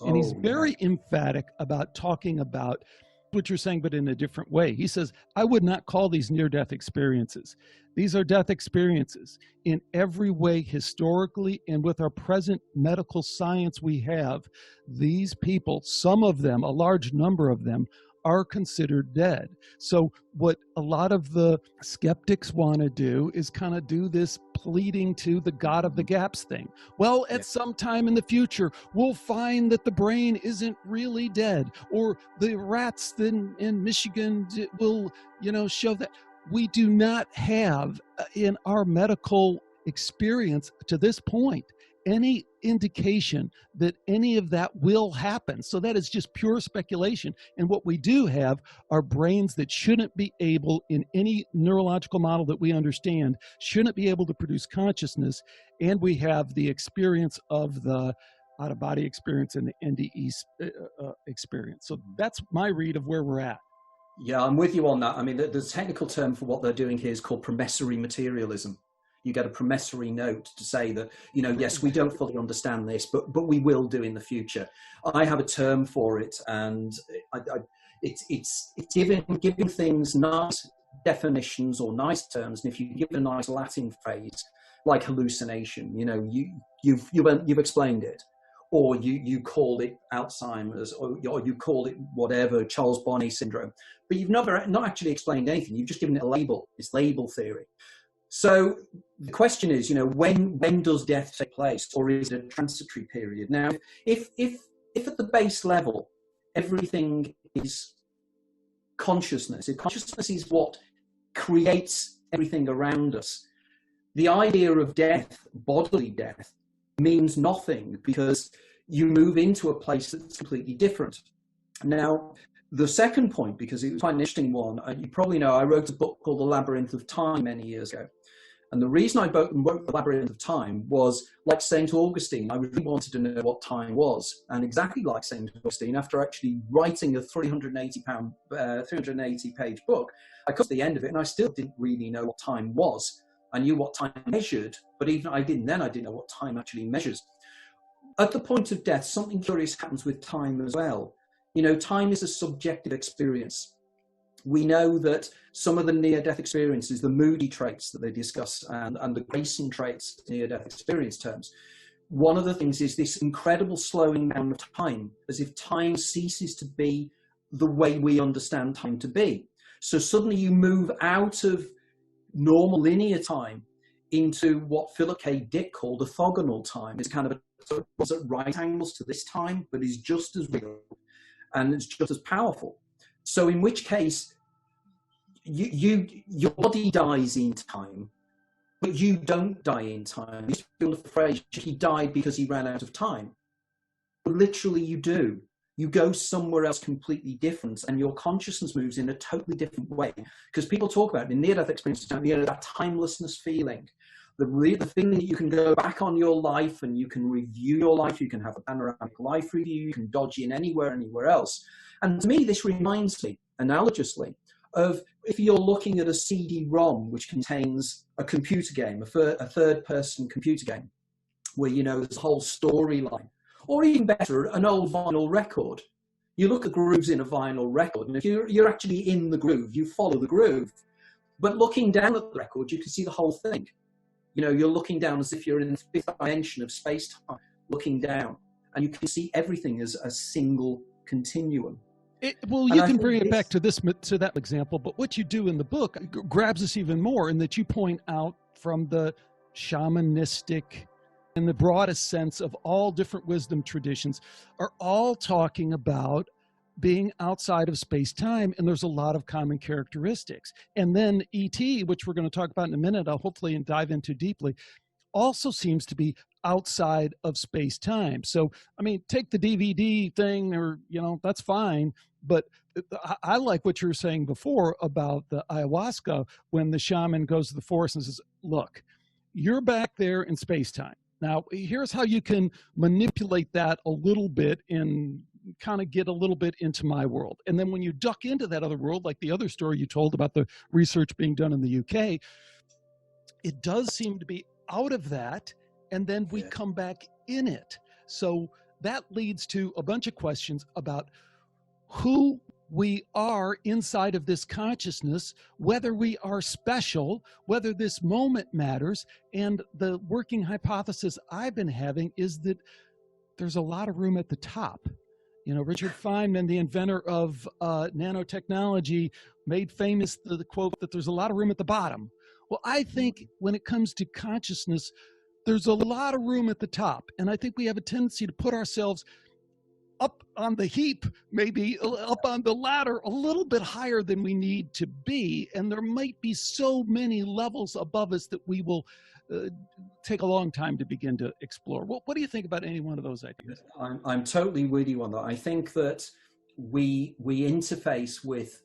And he's very emphatic about talking about what you're saying, but in a different way. He says, I would not call these near-death experiences. These are death experiences. In every way, historically, and with our present medical science we have, these people, some of them, a large number of them, are considered dead. So what a lot of the skeptics want to do is kind of do this pleading to the God of the gaps thing. Well, at some time in the future, we'll find that the brain isn't really dead, or the rats in Michigan will, show that. We do not have in our medical experience to this point any indication that any of that will happen. So that is just pure speculation. And what we do have are brains that shouldn't be able, in any neurological model that we understand, shouldn't be able to produce consciousness. And we have the experience of the out-of-body experience and the NDE experience. So that's my read of where we're at. Yeah, I'm with you on that. I mean, the technical term for what they're doing here is called promissory materialism. You get a promissory note to say that, yes, we don't fully understand this, but we will do in the future. I have a term for it, and it's giving things nice definitions or nice terms. And if you give it a nice Latin phrase like hallucination, you've explained it, or you call it Alzheimer's, or you call it whatever, Charles Bonnet syndrome, but you've not actually explained anything. You've just given it a label. It's label theory. So the question is, when does death take place, or is it a transitory period? Now, if at the base level everything is consciousness, if consciousness is what creates everything around us, the idea of death, bodily death, means nothing, because you move into a place that's completely different. Now, the second point, because it was quite an interesting one, you probably know I wrote a book called The Labyrinth of Time many years ago. And the reason I wrote The Labyrinth of Time was, like St. Augustine, I really wanted to know what time was. And exactly like St. Augustine, after actually writing a 380-page book, I got to the end of it and I still didn't really know what time was. I knew what time measured, but even I didn't know what time actually measures. At the point of death, something curious happens with time as well. Time is a subjective experience. We know that some of the near-death experiences, the moody traits that they discuss, and the Grayson traits, near-death experience terms, one of the things is this incredible slowing down of time, as if time ceases to be the way we understand time to be. So suddenly you move out of normal linear time into what Philip K. Dick called orthogonal time. It's kind of was at right angles to this time, but is just as real and it's just as powerful. So in which case, your body dies in time, But you don't die in time. These people have the phrase, he died because he ran out of time. But literally you do. You go somewhere else completely different, and your consciousness moves in a totally different way. Because people talk about in near-death experiences, that timelessness feeling, the thing that you can go back on your life and you can review your life, you can have a panoramic life review, you can dodge in anywhere else. And to me, this reminds me, analogously, of if you're looking at a CD-ROM which contains a computer game, a third-person computer game, where, you know, there's a whole storyline, or even better, an old vinyl record. You look at grooves in a vinyl record, and if you're actually in the groove, you follow the groove. But looking down at the record, you can see the whole thing. You know, you're looking down as if you're in the fifth dimension of space-time, looking down, and you can see everything as a single continuum. Well, you can bring it back to that example, but what you do in the book grabs us even more, in that you point out from the shamanistic, in the broadest sense of all different wisdom traditions, are all talking about being outside of space-time, and there's a lot of common characteristics. And then ET, which we're going to talk about in a minute, I'll hopefully dive into deeply, also seems to be outside of space-time. So, I mean, take the DVD thing, or, you know, that's fine, but I like what you were saying before about the ayahuasca, when the shaman goes to the forest and says, look, you're back there in space-time. Now, here's how you can manipulate that a little bit and kind of get a little bit into my world. And then when you duck into that other world, like the other story you told about the research being done in the UK, it does seem to be out of that, and then we come back in it. So that leads to a bunch of questions about who we are inside of this consciousness, whether we are special, whether this moment matters. And the working hypothesis I've been having is that there's a lot of room at the top. You know, Richard Feynman, the inventor of nanotechnology, made famous the quote that there's a lot of room at the bottom. Well, I think when it comes to consciousness, there's a lot of room at the top. And I think we have a tendency to put ourselves up on the heap, maybe up on the ladder, a little bit higher than we need to be. And there might be so many levels above us that we will take a long time to begin to explore. What do you think about any one of those ideas? I'm totally with you on that. I think that we interface with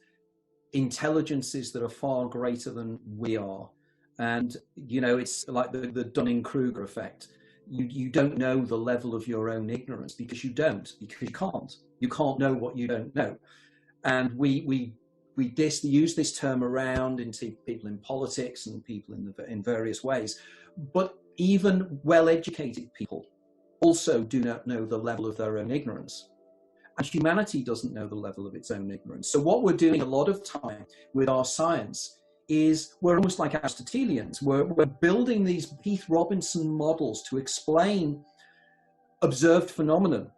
intelligences that are far greater than we are. And, you know, it's like the Dunning-Kruger effect. You don't know the level of your own ignorance because you can't. You can't know what you don't know. And we use this term around into people in politics and people in various ways. But even well-educated people also do not know the level of their own ignorance. And humanity doesn't know the level of its own ignorance. So what we're doing a lot of time with our science is we're almost like Aristotelians. We're building these Keith Robinson models to explain observed phenomenon.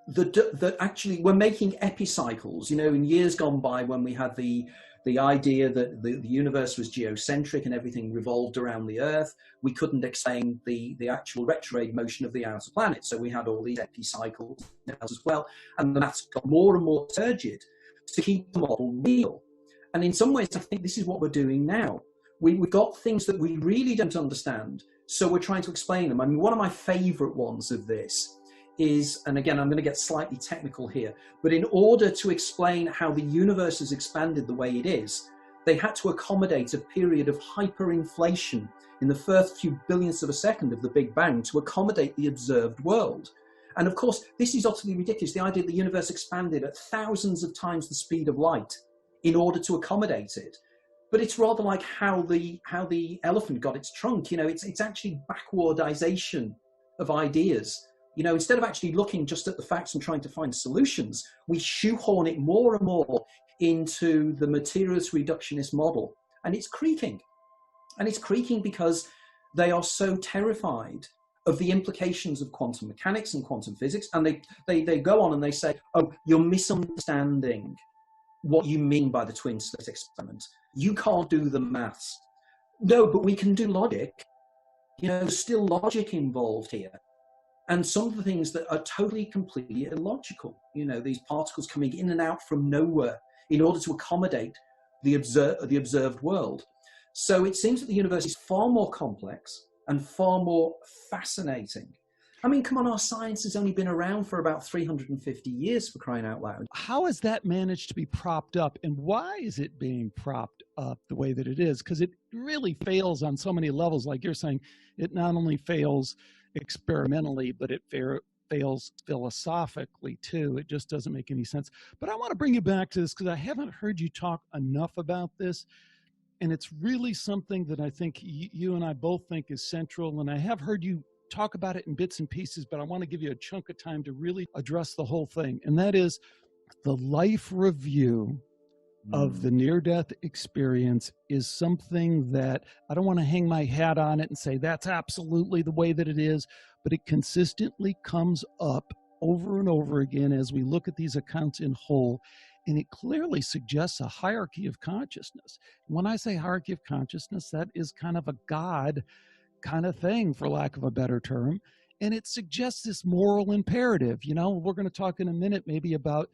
That actually we're making epicycles. You know, in years gone by, when we had the idea that the universe was geocentric and everything revolved around the Earth, we couldn't explain the actual retrograde motion of the outer planets. So we had all these epicycles as well, and the maths got more and more turgid to keep the model real. And in some ways, I think this is what we're doing now. We've got things that we really don't understand, so we're trying to explain them. I mean, one of my favorite ones of this is, and again, I'm going to get slightly technical here, but in order to explain how the universe has expanded the way it is, they had to accommodate a period of hyperinflation in the first few billionths of a second of the Big Bang to accommodate the observed world. And of course, this is utterly ridiculous. The idea that the universe expanded at thousands of times the speed of light in order to accommodate it. But it's rather like how the elephant got its trunk. You know, it's actually backwardization of ideas. You know, instead of actually looking just at the facts and trying to find solutions, we shoehorn it more and more into the materialist reductionist model. And it's creaking. And it's creaking because they are so terrified of the implications of quantum mechanics and quantum physics. And they go on and they say, oh, you're misunderstanding what you mean by the twin slit experiment. You can't do the maths. No, but we can do logic. You know, there's still logic involved here. And some of the things that are totally, completely illogical. You know, these particles coming in and out from nowhere in order to accommodate the observed world. So it seems that the universe is far more complex and far more fascinating. I mean, come on, our science has only been around for about 350 years, for crying out loud. How has that managed to be propped up, and why is it being propped up the way that it is? Because it really fails on so many levels. Like you're saying, it not only fails experimentally, but it fails philosophically too. It just doesn't make any sense. But I want to bring you back to this because I haven't heard you talk enough about this. And it's really something that I think you and I both think is central. And I have heard you talk about it in bits and pieces, but I want to give you a chunk of time to really address the whole thing. And that is the life review of the near-death experience is something that I don't want to hang my hat on it and say that's absolutely the way that it is, but it consistently comes up over and over again as we look at these accounts in whole. And it clearly suggests a hierarchy of consciousness. When I say hierarchy of consciousness, that is kind of a God kind of thing, for lack of a better term. And it suggests this moral imperative. You know, we're going to talk in a minute maybe about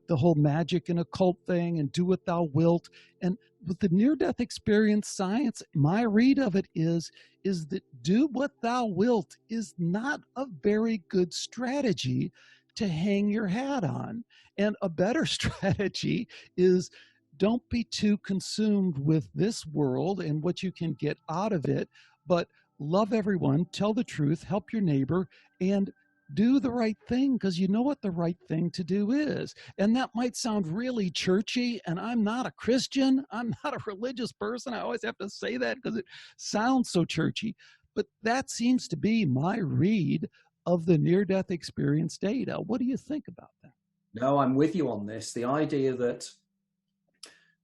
the whole magic and occult thing and do what thou wilt. And with the near-death experience science, my read of it is that do what thou wilt is not a very good strategy to hang your hat on. And a better strategy is don't be too consumed with this world and what you can get out of it, but love everyone, tell the truth, help your neighbor, and do the right thing because you know what the right thing to do is. And that might sound really churchy, and I'm not a Christian. I'm not a religious person. I always have to say that because it sounds so churchy. But that seems to be my read of the near-death experience data. What do you think about that? No, I'm with you on this. The idea that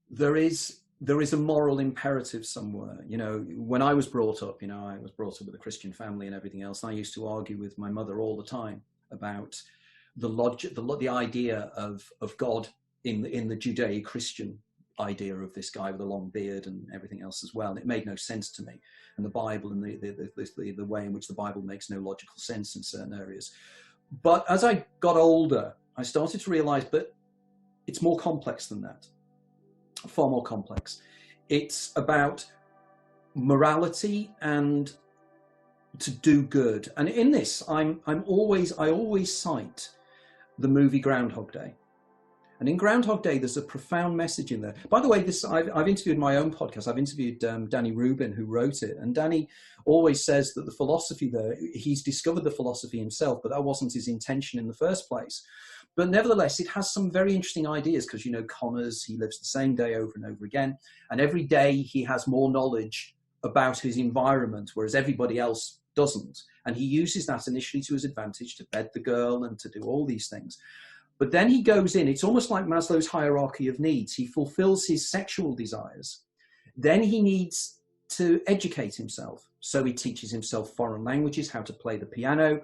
there is a moral imperative somewhere. You know, when I was brought up, I was brought up with a Christian family and everything else. And I used to argue with my mother all the time about the logic, the idea of God in the Judeo-Christian idea of this guy with a long beard and everything else as well. And it made no sense to me. And the Bible and the way in which the Bible makes no logical sense in certain areas. But as I got older, I started to realize that it's more complex than that. Far more complex. It's about morality and to do good. And in this, I always cite the movie Groundhog Day. And in Groundhog Day, there's a profound message in there. By the way, I've interviewed my own podcast. I've interviewed Danny Rubin, who wrote it. And Danny always says that the philosophy there, he's discovered the philosophy himself, but that wasn't his intention in the first place. But nevertheless, it has some very interesting ideas because, Connors, he lives the same day over and over again. And every day he has more knowledge about his environment, whereas everybody else doesn't. And he uses that initially to his advantage to bed the girl and to do all these things. But then he goes in, it's almost like Maslow's hierarchy of needs. He fulfills his sexual desires. Then he needs to educate himself. So he teaches himself foreign languages, how to play the piano.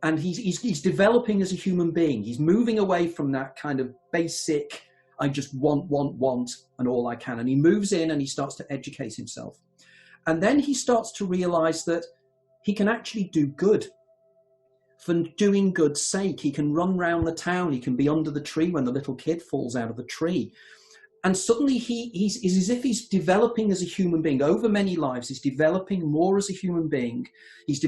And he's developing as a human being. He's moving away from that kind of basic, I just want, and all I can. And he moves in and he starts to educate himself. And then he starts to realize that he can actually do good. For doing good's sake, he can run round the town. He can be under the tree when the little kid falls out of the tree. And suddenly he's as if he's developing as a human being. Over many lives, he's developing more as a human being. He's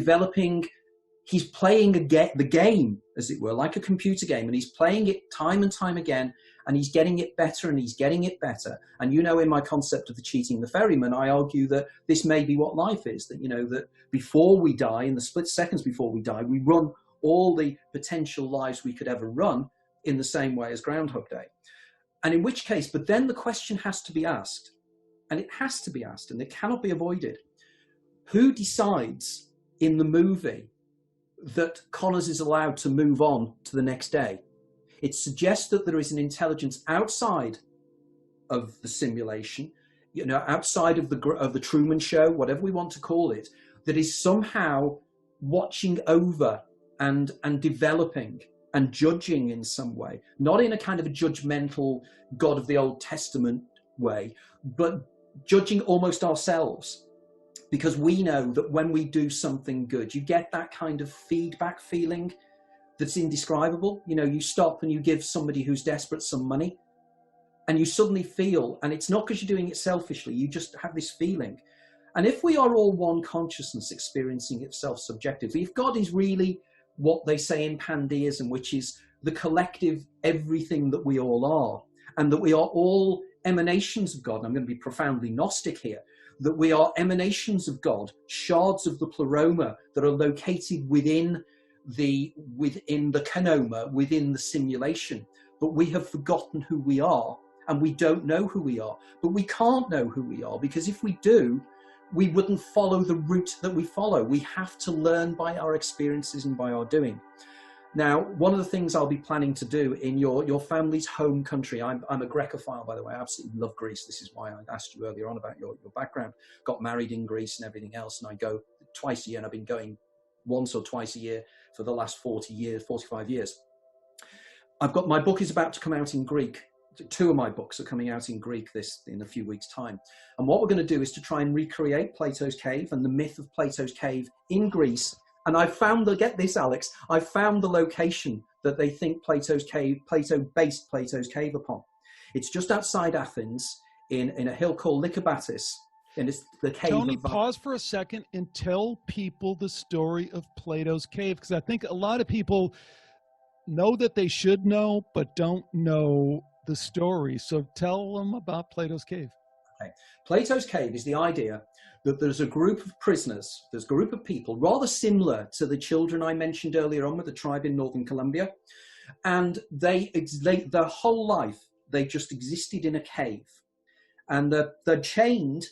playing the game, as it were, like a computer game. And he's playing it time and time again. And he's getting it better and he's getting it better. And in my concept of the cheating the ferryman, I argue that this may be what life is. That, that before we die, in the split seconds before we die, we run all the potential lives we could ever run in the same way as Groundhog Day. And in which case, but then the question has to be asked, and it has to be asked, and it cannot be avoided. Who decides in the movie that Connors is allowed to move on to the next day? It suggests that there is an intelligence outside of the simulation, outside of the Truman Show, whatever we want to call it, that is somehow watching over and developing and judging in some way, not in a kind of a judgmental God of the Old Testament way, but judging almost ourselves. Because we know that when we do something good, you get that kind of feedback feeling that's indescribable. You stop and you give somebody who's desperate some money, and you suddenly feel, and it's not because you're doing it selfishly, you just have this feeling. And if we are all one consciousness experiencing itself subjectively, if God is really what they say in pantheism, which is the collective everything that we all are, and that we are all emanations of God, and I'm going to be profoundly Gnostic here, that we are emanations of God, shards of the pleroma that are located within the kenoma, within the simulation, but we have forgotten who we are, and we don't know who we are. But we can't know who we are, because if we do, we wouldn't follow the route that we follow. We have to learn by our experiences and by our doing. Now, one of the things I'll be planning to do in your family's home country, I'm a Grecophile, by the way. I absolutely love Greece. This is why I asked you earlier on about your background. Got married in Greece and everything else, and I go twice a year, and I've been going once or twice a year for the last 45 years. My book is about to come out in Greek. 2 of my books are coming out in Greek in a few weeks' time. And what we're going to do is to try and recreate Plato's cave and the myth of Plato's cave in Greece. And I found, get this, Alex, I found the location that they think Plato based Plato's cave upon. It's just outside Athens in a hill called Lycabettus. And it's the cave. Tony, pause for a second and tell people the story of Plato's cave, because I think a lot of people know that they should know, but don't know the story. So tell them about Plato's cave. Okay. Plato's cave is the idea that there's a group of prisoners, there's a group of people rather similar to the children I mentioned earlier on with the tribe in northern Colombia, and their whole life they just existed in a cave, and they're chained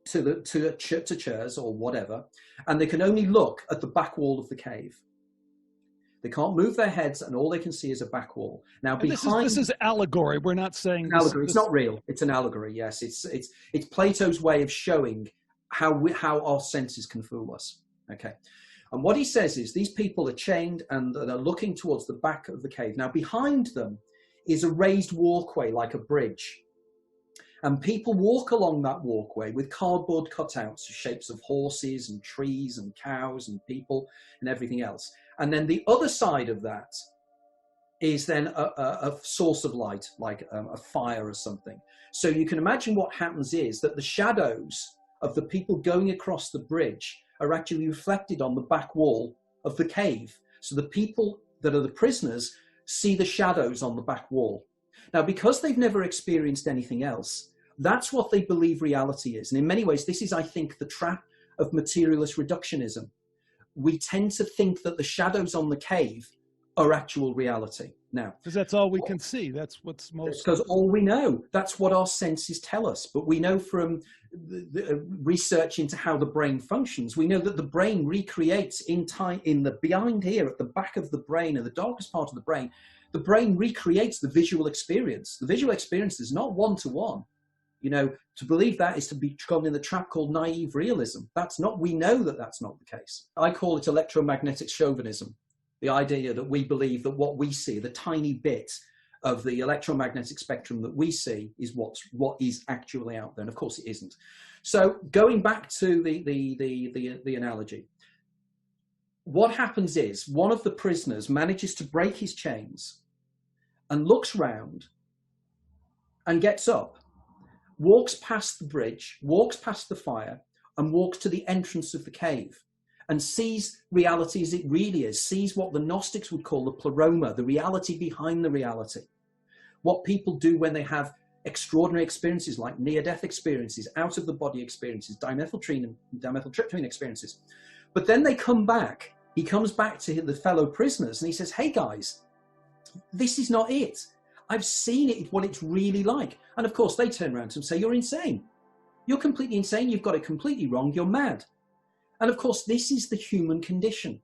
to chairs or whatever, and they can only look at the back wall of the cave. They can't move their heads, and all they can see is a back wall. Now, this is allegory. We're not saying allegory. It's not real. It's an allegory. Yes, it's Plato's way of showing how our senses can fool us. Okay, and what he says is these people are chained and they're looking towards the back of the cave. Now, behind them is a raised walkway like a bridge, and people walk along that walkway with cardboard cutouts, shapes of horses and trees and cows and people and everything else. And then the other side of that is then a source of light, like a fire or something. So you can imagine what happens is that the shadows of the people going across the bridge are actually reflected on the back wall of the cave. So the people that are the prisoners see the shadows on the back wall. Now, because they've never experienced anything else, that's what they believe reality is. And in many ways, this is, I think, the trap of materialist reductionism. We tend to think that the shadows on the cave are actual reality. Now, because that's all we can see. That's what's most. Because all we know. That's what our senses tell us. But we know from the research into how the brain functions, we know that the brain recreates in time, behind here at the back of the brain, in the darkest part of the brain recreates the visual experience. The visual experience is not one-to-one. You know, to believe that is to be caught in the trap called naive realism. We know that that's not the case. I call it electromagnetic chauvinism. The idea that we believe that what we see, the tiny bit of the electromagnetic spectrum that we see, is what is actually out there. And of course it isn't. So going back to the analogy, what happens is one of the prisoners manages to break his chains and looks round and gets up, walks past the bridge, walks past the fire, and walks to the entrance of the cave and sees reality as it really is, sees what the Gnostics would call the pleroma, the reality behind the reality. What people do when they extraordinary experiences like near-death experiences, out-of-the-body experiences, dimethyltryptamine experiences. But then they come back. He comes back to the fellow prisoners and he says, hey guys, this is not it. I've seen it, what it's really like. And of course they turn around to him and say, you're insane. You're completely insane. You've got it completely wrong. You're mad. And of course, this is the human condition.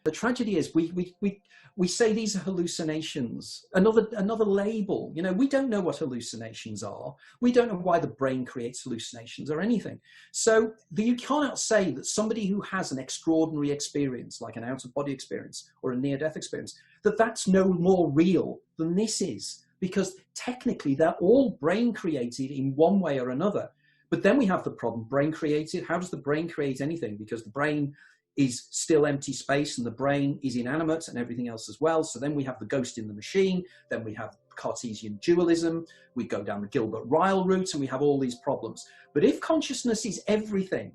The tragedy is we say these are hallucinations, another label. You know, we don't know what hallucinations are. We don't know why the brain creates hallucinations or anything. So you cannot say that somebody who has an extraordinary experience, like an out-of-body experience or a near-death experience, that's no more real than this is, because technically they're all brain created in one way or another. But then we have the problem, brain created. How does the brain create anything? Because the brain is still empty space and the brain is inanimate and everything else as well. So then we have the ghost in the machine. Then we have Cartesian dualism, we go down the Gilbert-Ryle route, and we have all these problems. But if consciousness is everything,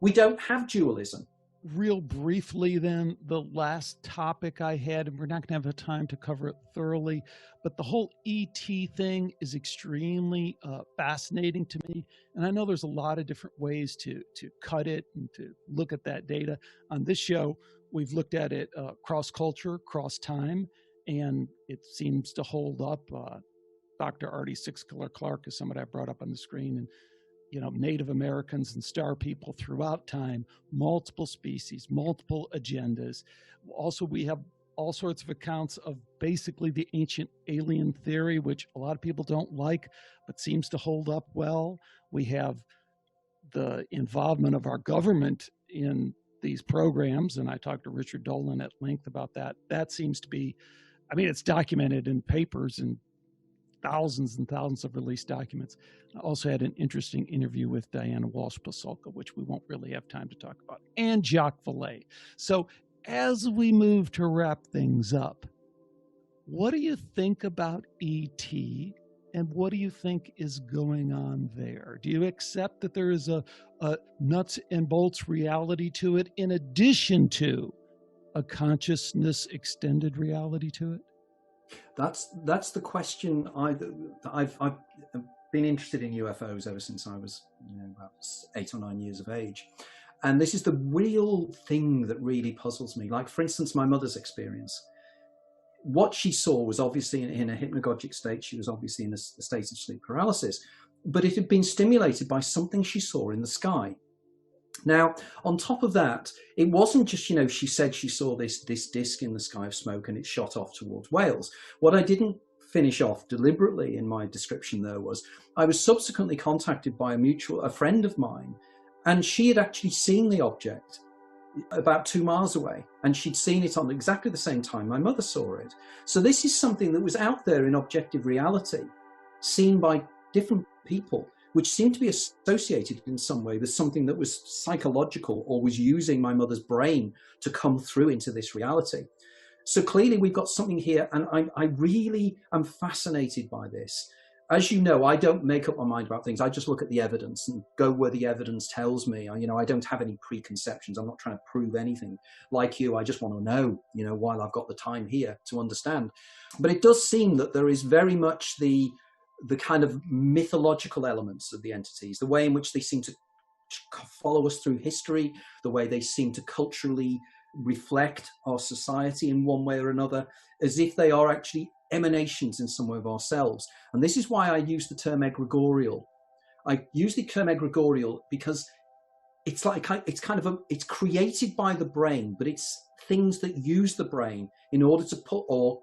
we don't have dualism. Real briefly then, the last topic I had, and we're not going to have time to cover it thoroughly, but the whole ET thing is extremely fascinating to me. And I know there's a lot of different ways to cut it and to look at that data. On this show, we've looked at it cross-culture, cross-time, and it seems to hold up. Dr. Artie Six-Killer-Clark is somebody I brought up on the screen, and Native Americans and star people throughout time, multiple species, multiple agendas. Also, we have all sorts of accounts of basically the ancient alien theory, which a lot of people don't like, but seems to hold up well. We have the involvement of our government in these programs, and I talked to Richard Dolan at length about that. That seems to be, it's documented in papers and thousands and thousands of released documents. I also had an interesting interview with Diana Walsh-Pasulka, which we won't really have time to talk about, and Jacques Vallée. So as we move to wrap things up, what do you think about ET, and what do you think is going on there? Do you accept that there is a nuts and bolts reality to it, in addition to a consciousness extended reality to it? That's the question. I've been interested in UFOs ever since I was about 8 or 9 years of age, and this is the real thing that really puzzles me. Like, for instance, my mother's experience. What she saw was obviously in a hypnagogic state. She was obviously in a state of sleep paralysis, but it had been stimulated by something she saw in the sky. Now, on top of that, it wasn't just, she said she saw this disc in the sky of smoke and it shot off towards Wales. What I didn't finish off deliberately in my description there was, I was subsequently contacted by a friend of mine, and she had actually seen the object about 2 miles away, and she'd seen it on exactly the same time my mother saw it. So this is something that was out there in objective reality, seen by different people, which seemed to be associated in some way with something that was psychological or was using my mother's brain to come through into this reality. So clearly we've got something here, and I really am fascinated by this. As you know, I don't make up my mind about things. I just look at the evidence and go where the evidence tells me. I don't have any preconceptions. I'm not trying to prove anything. Like you, I just want to know, while I've got the time here to understand. But it does seem that there is very much the kind of mythological elements of the entities, the way in which they seem to follow us through history, the way they seem to culturally reflect our society in one way or another, as if they are actually emanations in some way of ourselves. And this is why I use the term egregorial. I use the term egregorial because it's created by the brain, but it's things that use the brain in order to or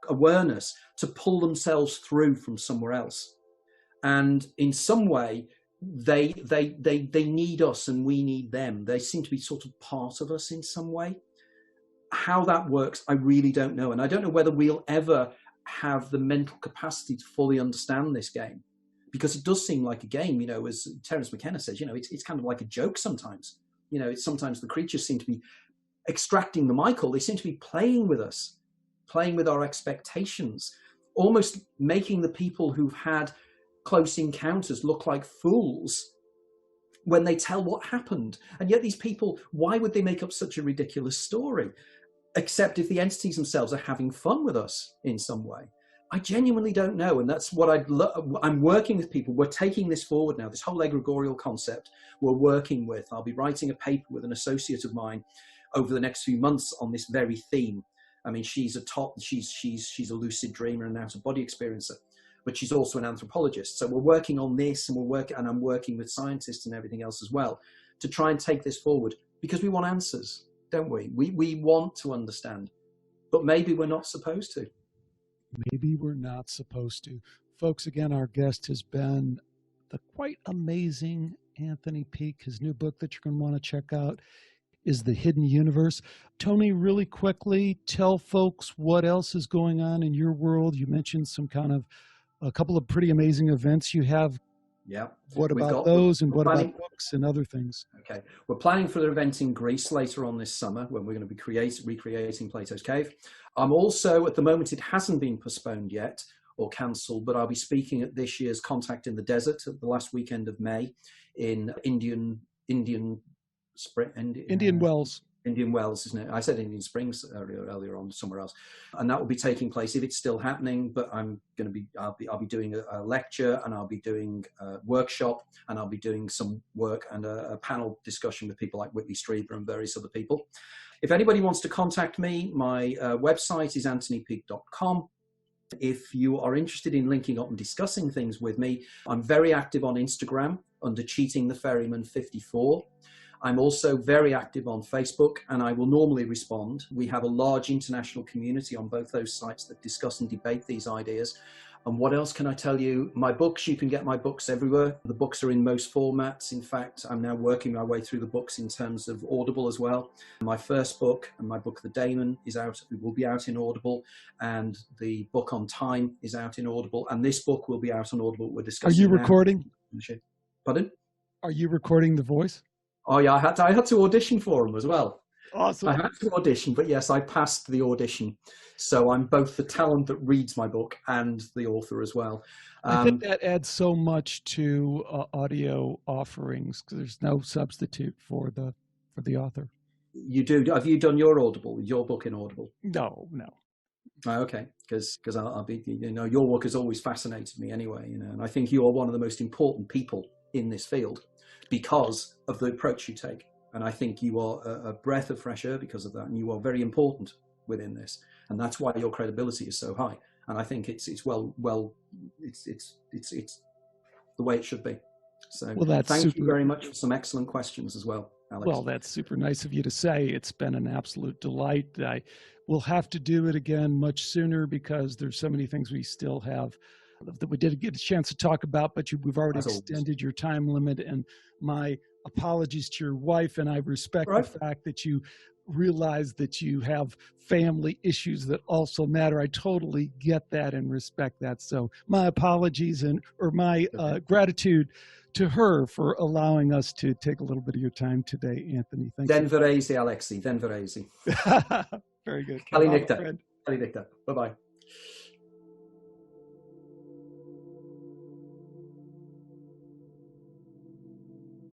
awareness to pull themselves through from somewhere else. And in some way, they need us and we need them. They seem to be sort of part of us in some way. How that works, I really don't know. And I don't know whether we'll ever have the mental capacity to fully understand this game, because it does seem like a game, as Terence McKenna says, it's kind of like a joke sometimes. Sometimes the creatures seem to be extracting the Michael. They seem to be playing with us, playing with our expectations, almost making the people who've had close encounters look like fools when they tell what happened. And yet these people, why would they make up such a ridiculous story? Except if the entities themselves are having fun with us in some way. I genuinely don't know. And that's what I'm working with people. We're taking this forward now, this whole egregorial concept we're working with. I'll be writing a paper with an associate of mine over the next few months on this very theme. She's a lucid dreamer and out-of-body experiencer, but she's also an anthropologist. So we're working on this, and I'm working with scientists and everything else as well to try and take this forward, because we want answers, don't we? We want to understand, but maybe we're not supposed to. Maybe we're not supposed to. Folks, again, our guest has been the quite amazing Anthony Peake. His new book that you're going to want to check out is The Hidden Universe. Tony, really quickly, tell folks what else is going on in your world. You mentioned a couple of pretty amazing events you have. Yeah. What about those, and what about books and other things? Okay. We're planning for an event in Greece later on this summer when we're going to be recreating Plato's Cave. I'm also, at the moment, it hasn't been postponed yet, or cancelled, but I'll be speaking at this year's Contact in the Desert at the last weekend of May in Indian Wells. Indian Wells, isn't it? I said Indian Springs earlier on, somewhere else, and that will be taking place if it's still happening. But I'll be doing a lecture, and I'll be doing a workshop, and I'll be doing some work and a panel discussion with people like Whitley Strieber and various other people. If anybody wants to contact me, my website is anthonypeake.com. If you are interested in linking up and discussing things with me, I'm very active on Instagram under Cheating the Ferryman 54. I'm also very active on Facebook, and I will normally respond. We have a large international community on both those sites that discuss and debate these ideas. And what else can I tell you? My books, you can get my books everywhere. The books are in most formats. In fact, I'm now working my way through the books in terms of Audible as well. My first book and my book, The Daemon, will be out in Audible, and the book on time is out in Audible, and this book will be out on Audible. We're discussing. Are you recording? Pardon? Are you recording the voice? Oh yeah, I had to audition for them as well. Awesome. I had to audition, but yes, I passed the audition. So I'm both the talent that reads my book and the author as well. I think that adds so much to audio offerings, because there's no substitute for the author. You do? Have you done your book in Audible? No. Okay, because I'll be, your work has always fascinated me anyway, and I think you are one of the most important people in this field because of the approach you take. And I think you are a breath of fresh air because of that, and you are very important within this, and that's why your credibility is so high. And I think it's the way it should be. So thank you very much for some excellent questions as well, Alex. Well, that's super nice of you to say. It's been an absolute delight. I will have to do it again much sooner because there's so many things we still have that we didn't get a chance to talk about, but we've already extended your time limit, and my apologies to your wife, and I respect the fact that you realize that you have family issues that also matter. I totally get that and respect that. So my apologies or my gratitude to her for allowing us to take a little bit of your time today, Anthony. Thank you. Verezi, Alexi. Den verezi. Very good. Kali nikta. Bye-bye.